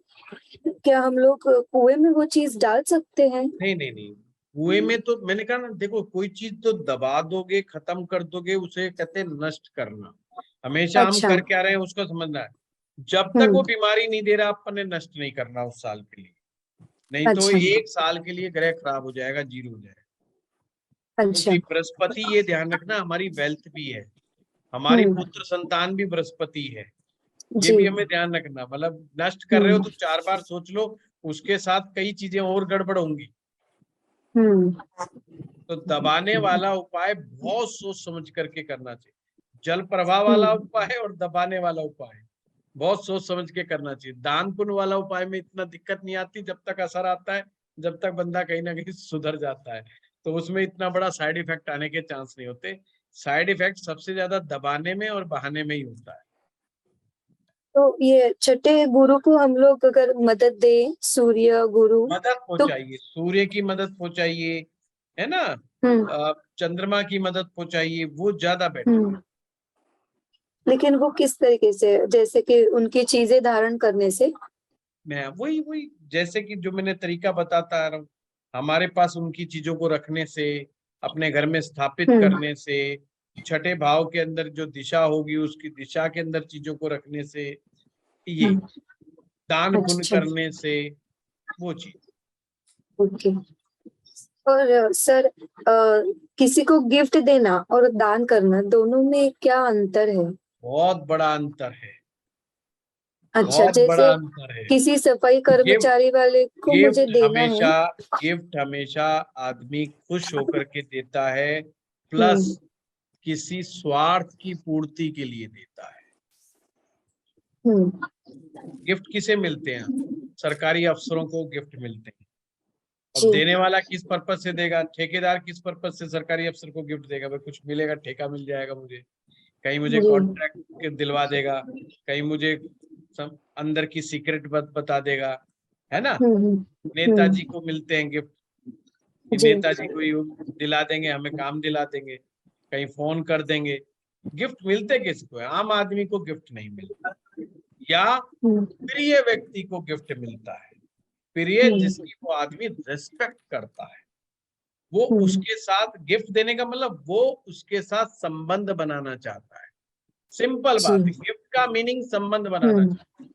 क्या हम लोग कुएं में वो चीज डाल सकते हैं? नहीं, कुएं में तो मैंने कहा ना, देखो कोई चीज तो दबा दोगे, खत्म कर दोगे, उसे कहते हैं नष्ट करना। हमेशा हम कर क्या रहे हैं उसको समझना है। जब तक वो बीमारी नहीं दे रहा, अपन ने नष्ट नहीं करना उस साल के लिए, नहीं तो 1 साल के लिए ग्रह खराब हो जाएगा, जीरो हो जाएगा। क्योंकि बृहस्पति, ये ध्यान रखना, हमारी वेल्थ भी है, हमारी पुत्र संतान भी बृहस्पति है, ये भी हमें ध्यान रखना। मतलब नष्ट कर रहे हो तो 4 बार सोच लो, उसके साथ कई चीजें और गड़बड़ होंगी। तो दबाने वाला उपाय बहुत सोच समझ करके करना चाहिए। जल प्रवाह वाला उपाय और दबाने वाला उपाय बहुत सोच समझ के करना चाहिए। दान पुण्य वाला उपाय में इतना दिक्कत नहीं आती, जब तक असर आता है, जब तक बंदा कहीं ना कहीं सुधर जाता है, तो उसमें इतना बड़ा साइड इफेक्ट आने के चांस नहीं होते। साइड इफेक्ट सबसे ज्यादा दबाने में और बहाने में ही होता है। तो ये छठे गुरु को हम लोग अगर मदद दे, सूर्य गुरु मदद पहुंचाइए, सूर्य की मदद पहुंचाइए, है ना, चंद्रमा की मदद पहुंचाइए, वो ज्यादा बेटर। लेकिन वो किस तरीके से, जैसे कि उनकी चीजें धारण करने से? मैं वही जैसे कि जो मैंने तरीका बताता रहा हूँ, हमारे पास उनकी चीजों को रखने से, अपने घर में स्थापित करने से, छठे भाव के अंदर जो दिशा होगी उसकी दिशा के अंदर चीजों को रखने से, ये दान पुण्य करने से, वो चीज। ओके। और सर किसी को गिफ्ट देना और दान करना, दोनों में क्या अंतर है? बहुत बड़ा अंतर है। अच्छा, जैसे किसी सफाई कर्मचारी वाले को मुझे देना है, गिफ्ट हमेशा आदमी खुश होकर के देता है, प्लस किसी स्वार्थ की पूर्ति के लिए देता है। गिफ्ट किसे मिलते हैं? सरकारी अफसरों को गिफ्ट मिलते हैं। अब जी। देने वाला किस पर्पज से देगा? ठेकेदार किस पर्पज से सरकारी अफसर को गिफ्ट देगा? भाई कुछ मिलेगा, ठेका मिल जाएगा मुझे, कहीं मुझे जी। कॉन्ट्रैक्ट दिलवा देगा, कहीं मुझे अंदर की सीक्रेट बता देगा, है ना। नेताजी को मिलते हैं गिफ्ट, कि जी। नेताजी को ही दिला देंगे, हमें काम दिला देंगे, कहीं फोन कर देंगे। गिफ्ट मिलते किसको है? आम आदमी को गिफ्ट नहीं मिलता, या प्रिय व्यक्ति को गिफ्ट मिलता है। प्रिय जिसकी वो आदमी रिस्पेक्ट करता है, वो उसके साथ गिफ्ट देने का मतलब वो उसके साथ संबंध बनाना चाहता है। सिंपल बात है, गिफ्ट का मीनिंग संबंध बनाना चाहता है।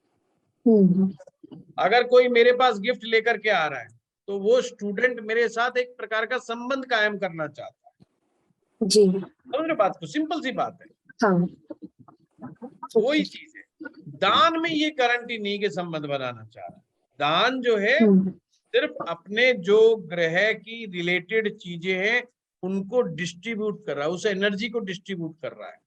अगर कोई मेरे पास गिफ्ट लेकर के आ रहा है तो वो स्टूडेंट मेरे साथ एक प्रकार का संबंध कायम करना चाहता है। जी। समझ रहे बात को? सिंपल सी बात है। हाँ। वही चीज है। दान में ये गारंटी नहीं कि संबंध बनाना चाह रहा है। दान जो है सिर्फ अपने जो ग्रह की रिलेटेड चीजें हैं उनको डिस्ट्रीब्यूट कर रहा है, उस एनर्जी को डिस्ट्रीब्यूट कर रहा है।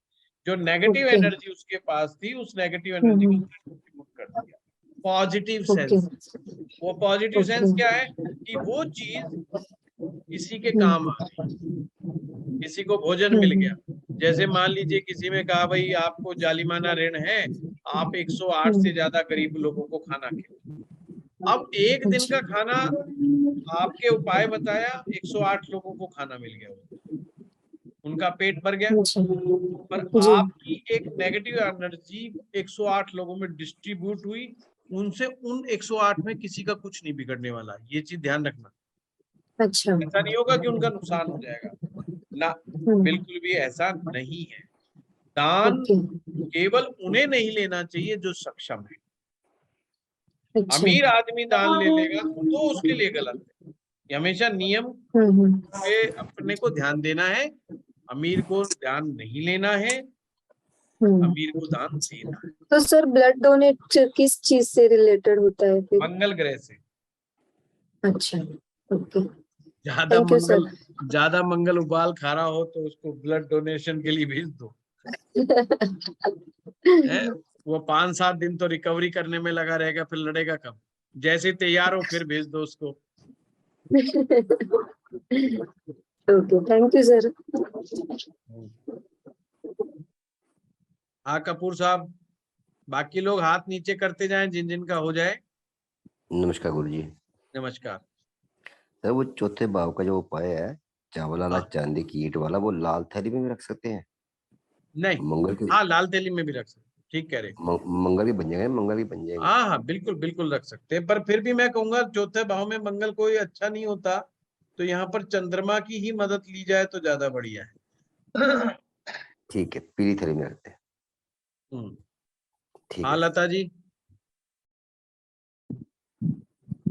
जो नेगेटिव एनर्जी उसके पास थी, उस नेगेटिव एनर्जी को डिस्ट्रीब्यूट कर दिया। Positive sense. वो पॉजिटिव सेंस क्या है? कि वो चीज किसी के काम आ गई, किसी को भोजन मिल गया। जैसे मान लीजिए किसी में कहा भाई आपको जालिमाना ऋण है, आप 108 से ज्यादा गरीब लोगों को खाना खिलाओ। अब एक दिन का खाना आपके उपाय बताया, 108 लोगों को खाना मिल गया, उनका पेट भर गया। पर आपकी एक नेगेटिव एनर्जी 108 लोगों में डिस्ट्रीब्यूट हुई, उनसे उन 108 में किसी का कुछ नहीं बिगड़ने वाला। ये चीज ध्यान रखना। अच्छा। ऐसा नहीं होगा कि उनका नुकसान हो जाएगा ना, बिल्कुल भी ऐसा नहीं है। दान केवल उन्हें नहीं लेना चाहिए जो सक्षम है। अमीर आदमी दान ले लेगा तो उसके लिए गलत है। ये हमेशा नियम पे अपने को ध्यान देना है। अमीर को ध्यान नहीं लेना है, अमीर को दान देना है। तो सर ब्लड डोनेट किस चीज से रिलेटेड होता है फिर? मंगल ग्रह से। अच्छा, ओके। Thank you sir. ज्यादा मंगल उबाल खा रहा हो तो उसको ब्लड डोनेशन के लिए भेज दो। वो 5-7 दिन तो रिकवरी करने में लगा रहेगा, फिर लड़ेगा कब? जैसे तैयार हो फिर भेज दो उसको। Okay, thank you sir. हाँ कपूर साहब, बाकी लोग हाथ नीचे करते जाएं जिन जिन का हो जाए। नमस्कार गुरुजी। नमस्कार सर। वो चौथे भाव का जो उपाय है, चावल वाला, चांदी की ईंट वाला, वो लाल थैली में भी रख सकते हैं? नहीं, मंगल की? हाँ लाल थैली में भी रख सकते, ठीक कह रहे। मंगल भी बन जाएंगे, मंगल भी बन जाएंगे। हाँ हाँ बिल्कुल बिल्कुल रख सकते हैं, पर फिर भी मैं कहूंगा चौथे भाव में मंगल कोई अच्छा नहीं होता, तो यहाँ पर चंद्रमा की ही मदद ली जाए तो ज्यादा बढ़िया है। ठीक है, पीली थैली में रखते हैं। ठीक हाँ है। लता जी।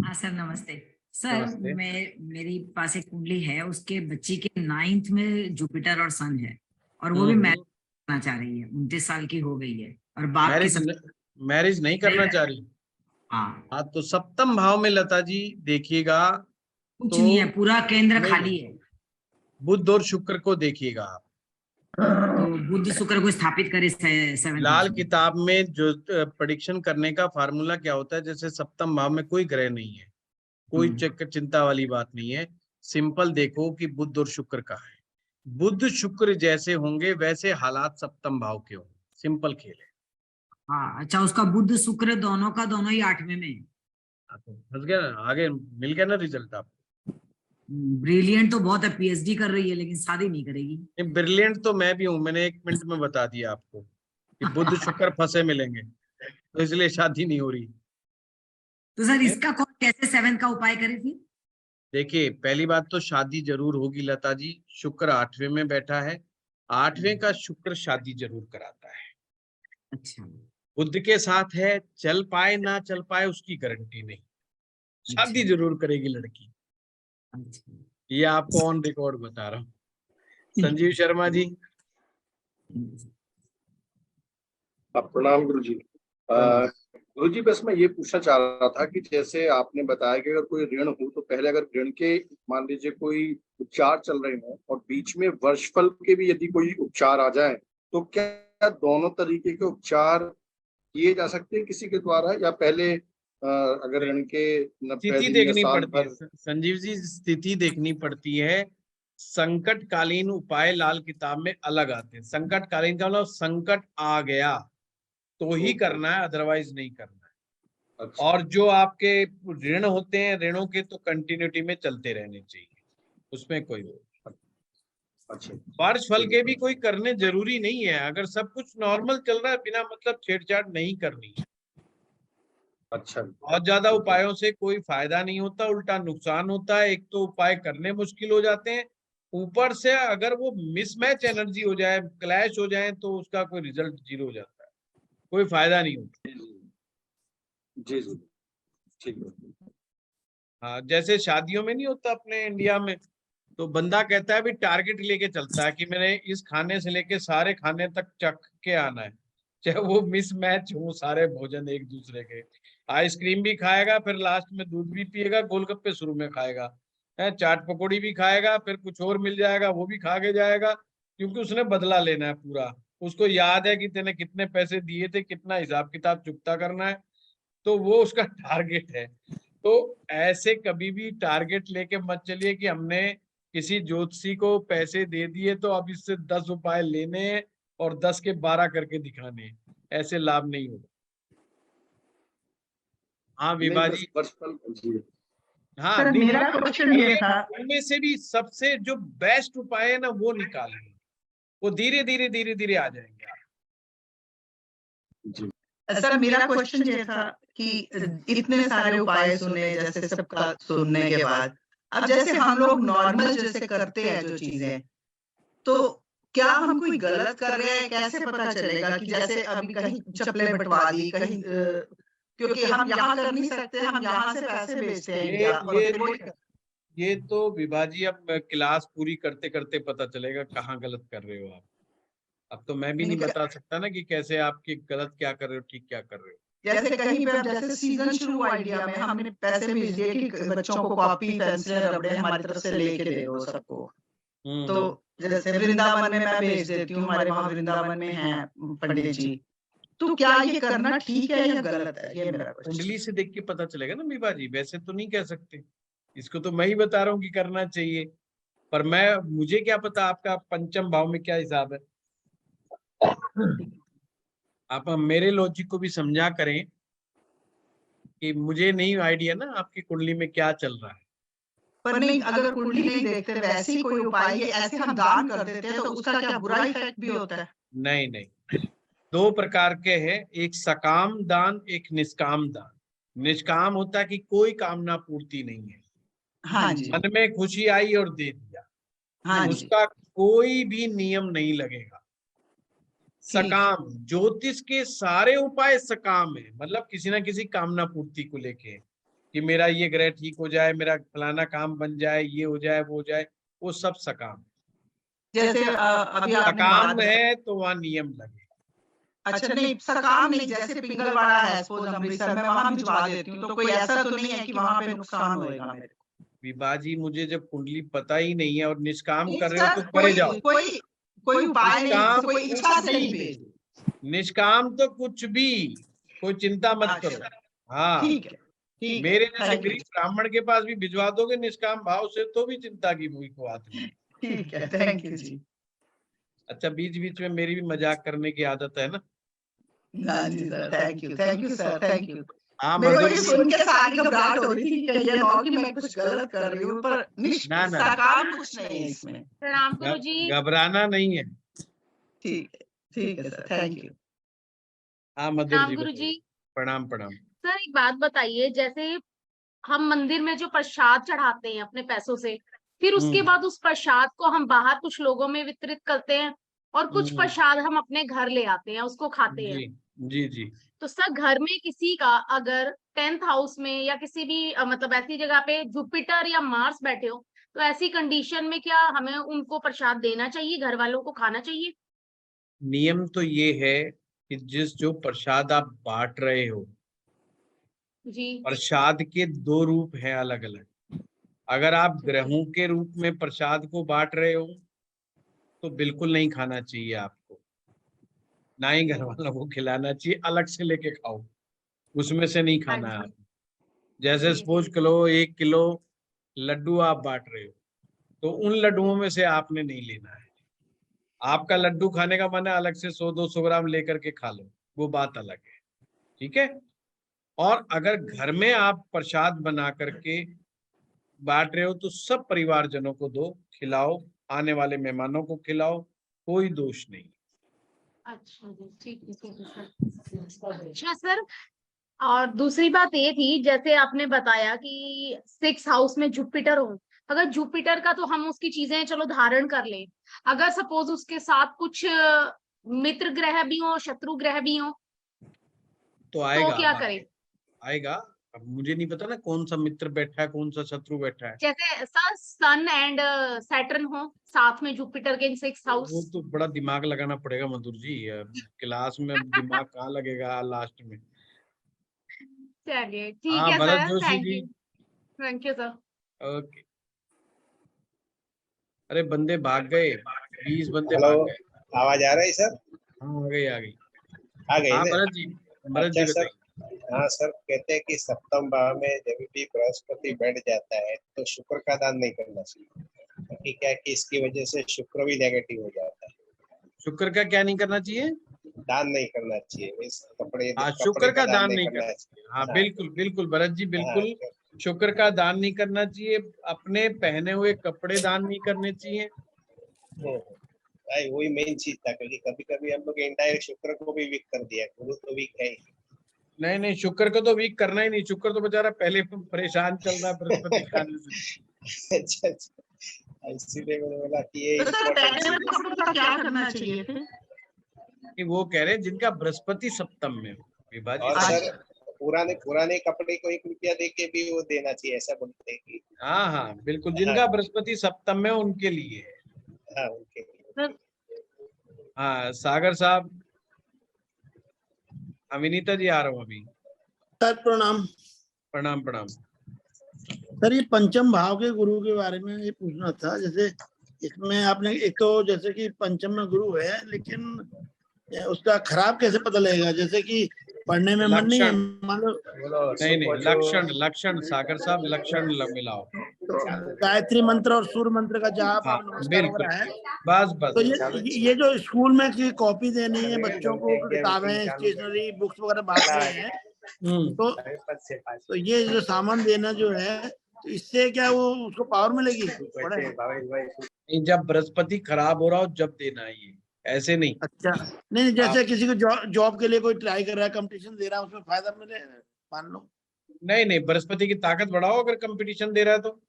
हाँ सर, नमस्ते सर। मेरी पास एक कुंडली है, उसके बच्ची के 9th में जुपिटर और सन है, और वो भी मैरिज करना चाह रही है। 29 साल की हो गई है, और बाप मैरिज नहीं करना चाह रही। हाँ तो सप्तम भाव में लता जी देखिएगा, कुछ नहीं है, पूरा केंद्र खाली है। बुध और शुक्र को देखिएगा आप। तो बुध शुक्र को स्थापित करे 7 लाल किताब में जो प्रेडिक्शन करने का फार्मूला क्या होता है, जैसे सप्तम भाव में कोई ग्रह नहीं है, कोई चिंता वाली बात नहीं है। सिंपल देखो कि बुध और शुक्र का है, बुध शुक्र जैसे होंगे वैसे हालात सप्तम भाव के होंगे। सिंपल खेल है। हाँ अच्छा, उसका बुध शुक्र दोनों का दोनों ही 8वें में। फंस गया ना, आगे मिल गया ना रिजल्ट आपको। ब्रिलियंट तो बहुत है, पीएचडी कर रही है, लेकिन शादी नहीं करेगी। ब्रिलियंट तो मैं भी हूँ, मैंने 1 मिनट में बता दिया आपको कि बुध शुक्र फंसे मिलेंगे, तो इसलिए शादी नहीं हो रही। तो सर इसका कौन कैसे 7 का उपाय करे फिर? देखिए पहली बात तो शादी जरूर होगी लता जी। शुक्र 8वें में बैठा है, 8वें का शुक्र शादी जरूर कराता है। अच्छा। बुध के साथ है, चल पाए ना चल पाए उसकी गारंटी नहीं, शादी जरूर करेगी लड़की। ये आपको ऑन रिकॉर्ड बता रहा हूँ। संजीव शर्मा जी। प्रणाम गुरु जी। गुरु जी बस मैं ये पूछना चाह रहा था कि जैसे आपने बताया कि अगर कोई ऋण हो तो पहले अगर ऋण के मान लीजिए कोई उपचार चल रहे हो और बीच में वर्षफल के भी यदि कोई उपचार आ जाए तो क्या दोनों तरीके के उपचार किए जा सकते हैं किसी के द्वारा, या पहले अगर ऋण के 90 स्थिति दिन या देखनी साल पड़ती है भर? संजीव जी, स्थिति देखनी पड़ती है। संकटकालीन उपाय लाल किताब में अलग आते हैं। संकटकालीन का मतलब संकट आ गया तो ही करना है, अदरवाइज नहीं करना है। अच्छा। और जो आपके ऋण होते हैं, ऋणों के तो कंटिन्यूटी में चलते रहने चाहिए, उसमें कोई अच्छा, वर्ष फल के भी कोई करने जरूरी नहीं है। अगर सब कुछ नॉर्मल चल रहा है, बिना मतलब छेड़छाड़ नहीं करनी है। अच्छा, बहुत ज्यादा उपायों से कोई फायदा नहीं होता, उल्टा नुकसान होता है। एक तो उपाय करने मुश्किल हो जाते हैं, ऊपर से अगर वो मिसमैच एनर्जी हो जाए, क्लैश हो जाए, तो उसका कोई रिजल्ट जीरो हो जाता है, कोई फायदा नहीं होता। जी जी, ठीक है। हाँ, जैसे शादियों में नहीं होता अपने इंडिया में, तो बंदा कहता है भी टारगेट लेके चलता है कि मैंने इस खाने से लेके सारे खाने तक चख के आना है, चाहे वो मिसमैच हो सारे भोजन एक दूसरे के। आइसक्रीम भी खाएगा, फिर लास्ट में दूध भी पिएगा, गोलगप्पे शुरू में खाएगा, है चाट पकौड़ी भी खाएगा, फिर कुछ और मिल जाएगा वो भी खा के जाएगा, क्योंकि उसने बदला लेना है पूरा। उसको याद है कि तेने कितने पैसे दिए थे, कितना हिसाब किताब चुकता करना है, तो वो उसका टारगेट है। तो ऐसे कभी भी टारगेट लेके मत चलिए कि हमने किसी ज्योतिषी को पैसे दे दिए तो अब इससे 10 उपाय लेने हैं और 10 के 12 करके दिखाने हैं, ऐसे लाभ नहीं होगा। हाँ विभाजी। हाँ, सर मेरा क्वेश्चन ये था, उनमें से भी सबसे जो बेस्ट उपाय है ना वो निकालेंगे, वो धीरे धीरे धीरे धीरे आ जाएंगे आप। सर मेरा क्वेश्चन ये था कि इतने सारे उपाय सुने, जैसे सबका सुनने के बाद, अब जैसे हम लोग नॉर्मल जैसे करते हैं जो चीजें, तो क्या हम कोई गलत कर रहे हैं? कैसे पता चलेगा कि जैसे अभी कहीं चप्पलें बंटवा दी कहीं, क्योंकि हम यहाँ कर नहीं सकते, हम यहाँ से पैसे भेजते हैं इंडिया, और फिर वो ये तो विभाजी अब क्लास पूरी करते करते पता चलेगा कहाँ गलत कर रहे हो आप। अब तो मैं भी नहीं बता सकता ना कि कैसे आपकी गलत क्या कर रहे हो, ठीक क्या कर रहे हो। जैसे कहीं पे, जैसे सीजन शुरू हुआ इंडिया में, हमने पैसे भेज दिए कि बच्चों को कॉपी पेंसिल रबड़े हमारी तरफ से लेके दे दो सबको। तो जैसे वृंदावन में मैं भेज देती हूँ, हमारे वहां वृंदावन में है पंडित जी, तो क्या ये करना ठीक है या गलत है? ये मेरा क्वेश्चन। कुंडली से देख के पता चलेगा ना विभाजी, वैसे तो नहीं कह सकते, इसको तो मैं ही बता रहा हूँ कि करना चाहिए, पर मुझे क्या पता आपका पंचम भाव में क्या हिसाब है। आप मेरे लॉजिक को भी समझा करें कि मुझे नहीं आइडिया ना आपकी कुंडली में क्या चल रहा है। पर नहीं, अगर कुंडली नहीं देखते, वैसे ही कोई उपाय ऐसे हम दान कर देते हैं, तो उसका क्या बुरा इफेक्ट भी होता है? नहीं नहीं, दो प्रकार के हैं, एक सकाम दान, एक निष्काम दान। निष्काम होता है कि कोई कामना पूर्ति नहीं है, हाँ जी, मन में खुशी आई और दे दिया, हाँ जी, उसका कोई भी नियम नहीं लगेगा। सकाम, ज्योतिष के सारे उपाय सकाम है, मतलब किसी ना किसी कामना पूर्ति को लेके, कि मेरा ये ग्रह ठीक हो जाए, मेरा फलाना काम बन जाए, ये हो जाए वो हो जाए, वो सब सकाम। जैसे अभी सकाम है तो वहाँ नियम लगे। अच्छा नहीं, सकाम नहीं, जैसे पिंगलवाड़ा है सपोज अमृतसर में, वहां भिजवा देती हूँ, तो कोई ऐसा तो नहीं है कि वहां पे नुकसान होएगा मेरे को? विभाजी मुझे जब कुंडली पता ही नहीं है और निष्काम कर रहे हो तो परे जाओ। कोई उपाय नहीं, कोई इच्छा से नहीं भेज। निष्काम तो कुछ भी, कोई चिंता मत करो। हाँ ठीक है, मेरे जैसे गरीब ब्राह्मण के पास भी भिजवा दोगे निष्काम भाव से, तो भी चिंता की कोई बात नहीं। ठीक है, थैंक यू जी। अच्छा, बीच बीच में मेरी भी मजाक करने की आदत है ना। हाँ जी sir, thank you sir, thank you. हाँ, मेरे को ये सुन के सारी घबराहट हो रही थी कि ये ना कि मैं कुछ गलत कर रही हूँ, पर सकाम कुछ नहीं है इसमें। प्रणाम गुरुजी। घबराना नहीं है। ठीक है सर, थैंक यू। हाँ मधुर प्रणाम जी, गुरुजी। प्रणाम प्रणाम। सर एक बात बताइए, जैसे हम मंदिर में जो प्रसाद चढ़ाते हैं अपने पैसों से, फिर उसके बाद उस प्रसाद को हम बाहर कुछ लोगों में वितरित करते हैं, और कुछ प्रसाद हम अपने घर ले आते हैं, उसको खाते हैं। जी जी। तो सर घर में किसी का अगर 10th हाउस में या किसी भी मतलब ऐसी जगह पे जुपिटर या मार्स बैठे हो, तो ऐसी कंडीशन में क्या हमें उनको प्रसाद देना चाहिए, घर वालों को खाना चाहिए? नियम तो ये है कि जो प्रसाद आप बांट रहे हो जी, प्रसाद के दो रूप हैं अलग अलग। अगर आप ग्रहों के रूप में प्रसाद को बांट रहे हो तो बिल्कुल नहीं खाना चाहिए आपको। ना ही घर वालों को खिलाना चाहिए, अलग से लेके खाओ, उसमें से नहीं खाना है आपको। जैसे सपोज करो 1 किलो लड्डू आप बांट रहे हो, तो उन लड्डुओं में से आपने नहीं लेना है। आपका लड्डू खाने का मन है, अलग से 100-200 ग्राम लेकर के खा लो, वो बात अलग है, ठीक है। और अगर घर में आप प्रसाद बना करके बांट रहे हो तो सब परिवारजनों को दो, खिलाओ, आने वाले मेहमानों को खिलाओ, कोई दोष नहीं। अच्छा जी, ठीक है सर। अच्छा सर, और दूसरी बात ये थी, जैसे आपने बताया कि 6 हाउस में जुपिटर हो, अगर जुपिटर का तो हम उसकी चीजें चलो धारण कर लें, अगर सपोज उसके साथ कुछ मित्र ग्रह भी हो, शत्रु ग्रह भी हो, तो आएगा, क्या करें? आएगा। अब मुझे नहीं पता ना कौन सा मित्र बैठा है, कौन सा शत्रु बैठा है। जैसे सन एंड सैटर्न हो साथ में जुपिटर के 6 हाउस, वो तो बड़ा दिमाग लगाना पड़ेगा मधुर जी, क्लास में दिमाग कहाँ लगेगा लास्ट में। चलिए ठीक हाँ है Bharat sir, Joshi ji, thank you sir. Okay. अरे बंदे भाग गए, 20 बंदे हेलो, भाग गए। आवाज आ रही सर? हाँ आ गई आ गई हाँ ना? भरत जी, भरत अच्छा जी सर, बताइए। हाँ सर, कहते हैं कि सप्तम भाव में जब भी बृहस्पति बैठ जाता है तो शुक्र का दान नहीं करना चाहिए, क्योंकि क्या है कि इसकी वजह से शुक्र भी नेगेटिव हो जाता है। शुक्र का क्या नहीं करना चाहिए? दान नहीं करना चाहिए, इस कपड़े शुक्र का दान नहीं करना करना चाहिए। हाँ बिल्कुल बिल्कुल भरत जी, बिल्कुल शुक्र का दान नहीं करना चाहिए। अपने पहने हुए कपड़े दान नहीं करने चाहिए। भाई वही मेन चीज था, क्योंकि कभी कभी हम लोग इंडायरेक्ट शुक्र को भी वीक कर दिया, गुरु तो वीक है ही। नहीं नहीं, शुक्र को तो वीक करना ही नहीं, शुक्र तो बेचारा पहले परेशान चल रहा है बृहस्पति खाने से। अच्छा अच्छा, इसीलिए मैंने बोला कि ये तो सर पहले में कपड़ों का क्या करना चाहिए फिर? कि वो कह रहे हैं जिनका बृहस्पति सप्तम में हो विभाजित। और सर पुराने कपड़े को 1 रुपया दे के भी वो देना चाहिए, ऐसा बोलते हैं कि। हाँ हाँ बिल्कुल, जिनका बृहस्पति सप्तम में उनके लिए है। हाँ उनके लिए। हाँ सागर साहब, अविनीता जी आ रहा हूँ अभी। सर प्रणाम। प्रणाम प्रणाम। सर ये पंचम भाव के गुरु के बारे में ये पूछना था। जैसे इसमें आपने एक तो जैसे कि पंचम में गुरु है, लेकिन उसका खराब कैसे पता लगेगा? जैसे कि पढ़ने में मन नहीं है, मान लो। नहीं नहीं, लक्षण सागर साहब, लक्षण मिलाओ। तो गायत्री मंत्र और सूर्य मंत्र का जाप हाँ, नमस्कार वगैरह है। बस तो ये जो स्कूल में की कॉपी देनी है बच्चों को, किताबें, स्टेशनरी, बुक्स वगैरह बांट रहे हैं, तो ये जो सामान देना जो है, तो इससे क्या वो उसको पावर मिलेगी? जब बृहस्पति खराब हो रहा हो जब देना है, ये ऐसे नहीं। अच्छा नहीं, जैसे किसी को जॉब के लिए कोई ट्राई कर रहा है, कंपटीशन दे रहा है, उसमें फायदा मिले मान लो। नहीं नहीं, बृहस्पति की ताकत बढ़ाओ अगर कंपटीशन दे रहा है तो।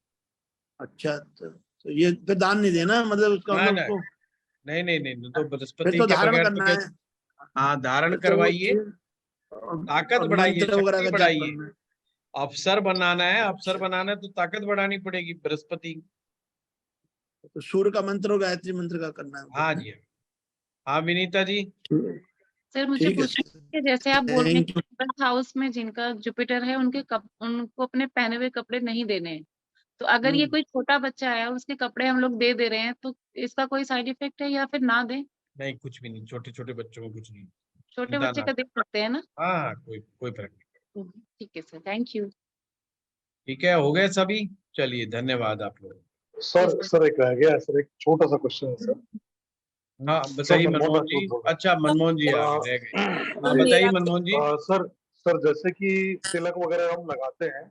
अच्छा तो ये फिर दान नहीं देना, मतलब उसका उसको नहीं नहीं नहीं, तो बृहस्पति तो के धारण बगैर करना है। हाँ धारण करवाइए, ताकत बढ़ाइए, शक्ति बढ़ाइए। अफसर बनाना है, अफसर बनाना है तो ताकत बढ़ानी पड़ेगी बृहस्पति। तो सूर्य का मंत्र और गायत्री मंत्र का करना है। हाँ जी हाँ विनीता जी। सर मुझे पूछना है, जैसे आप बोल रहे हैं कि हाउस में जिनका जुपिटर है उनको अपने पहने हुए कपड़े नहीं देने हैं, तो अगर ये कोई छोटा बच्चा है और उसके कपड़े हम लोग दे रहे हैं तो इसका कोई साइड इफेक्ट है या फिर ना दें? नहीं कुछ भी नहीं, छोटे छोटे बच्चों को कुछ नहीं। छोटे बच्चे का दे सकते हैं ना? हाँ कोई फर्क नहीं। ठीक है सर, थैंक यू। ठीक है, हो गए सभी? चलिए धन्यवाद आप लोग। सर एक रह गया सर, एक छोटा सा क्वेश्चन है सर। हाँ बताइए मनमोहन जी। अच्छा मनमोहन जी रह गए, हाँ बताइए मनमोहन जी। सर जैसे कि तिलक वगैरह हम लगाते हैं,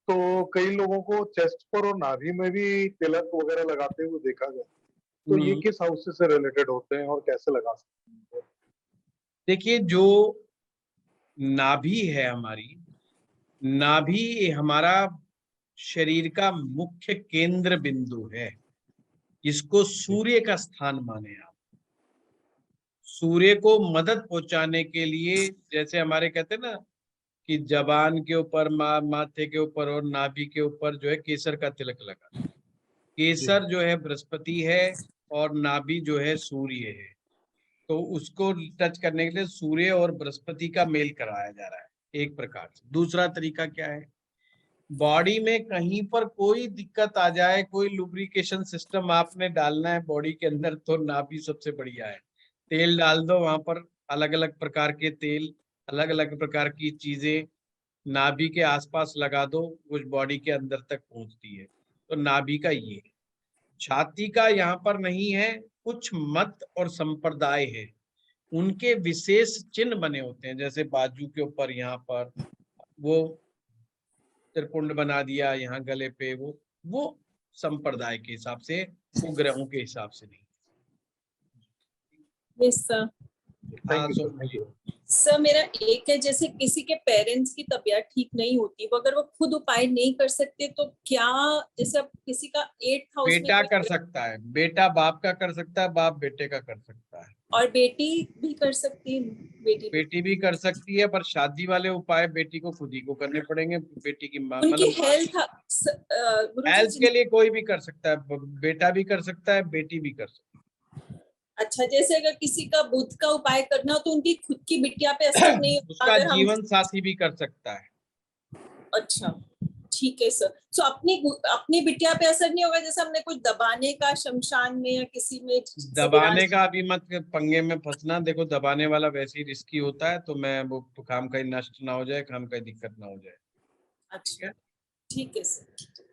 तो कई लोगों को चेस्ट पर और नाभि में भी तिलक वगैरह लगाते हुए देखा गया, तो ये किस हाउस से रिलेटेड होते हैं और कैसे लगा सकते हैं? देखिए जो नाभि है हमारी, नाभि हमारा शरीर का मुख्य केंद्र बिंदु है, इसको सूर्य का स्थान माने आप। सूर्य को मदद पहुंचाने के लिए, जैसे हमारे कहते हैं ना कि जबान के ऊपर, माथे के ऊपर और नाभि के ऊपर जो है केसर का तिलक लगा। केसर जो है बृहस्पति है और नाभि जो है सूर्य है, तो उसको टच करने के लिए सूर्य और बृहस्पति का मेल कराया जा रहा है एक प्रकार से। दूसरा तरीका क्या है, बॉडी में कहीं पर कोई दिक्कत आ जाए, कोई लुब्रिकेशन सिस्टम आपने डालना है बॉडी के अंदर, तो नाभि सबसे बढ़िया है। तेल डाल दो वहां पर, अलग अलग प्रकार के तेल, अलग अलग प्रकार की चीजें नाभि के आसपास लगा दो, वो बॉडी के अंदर तक पहुंचती है। तो नाभि का ये, छाती का यहाँ पर नहीं है। कुछ मत और संप्रदाय है, उनके विशेष चिन्ह बने होते हैं, जैसे बाजू के ऊपर यहाँ पर वो त्रिपुंड बना दिया, यहाँ गले पे वो संप्रदाय के हिसाब से, वो ग्रहों के हिसाब से नहीं। Yes sir. सर मेरा एक है, जैसे किसी के पेरेंट्स की तबीयत ठीक नहीं होती, वो अगर वो खुद उपाय नहीं कर सकते तो क्या, जैसे अब किसी का 8th हाउस बेटा कर सकता है, बेटा बाप का कर सकता है, बाप बेटे का कर सकता है, और बेटी भी कर सकती है। बेटी भी कर सकती है, पर शादी वाले उपाय बेटी को खुद ही को करने पड़ेंगे। बेटी की उनकी हेल्थ के लिए कोई भी कर सकता है, बेटा भी कर सकता है, बेटी भी कर सकती है। अच्छा, जैसे अगर किसी का बुध का उपाय करना हो तो उनकी खुद की बिटिया पे असर नहीं होता, उसका जीवन साथी भी कर सकता है। अच्छा ठीक है सर। सो अपनी बिटिया पे असर नहीं होगा, जैसे हमने कुछ दबाने का शमशान में या किसी में? दबाने का अभी मत पंगे में फंसना, देखो दबाने वाला वैसे ही रिस्की होता है, तो मैं वो काम का नष्ट ना हो जाए, काम का दिक्कत ना हो जाए। अच्छा ठीक है सर।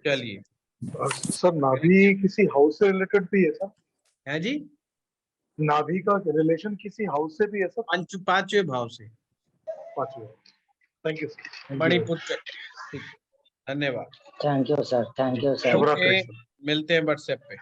चलिए सर, नाभि किसी हाउस से रिलेटेड भी है सर? है जी, नाभि का रिलेशन किसी हाउस से भी है सर? 5वें भाव से। 5वें। Thank you sir. मणिपुत्र, धन्यवाद। Thank you sir, thank you sir. मिलते हैं व्हाट्सएप पे।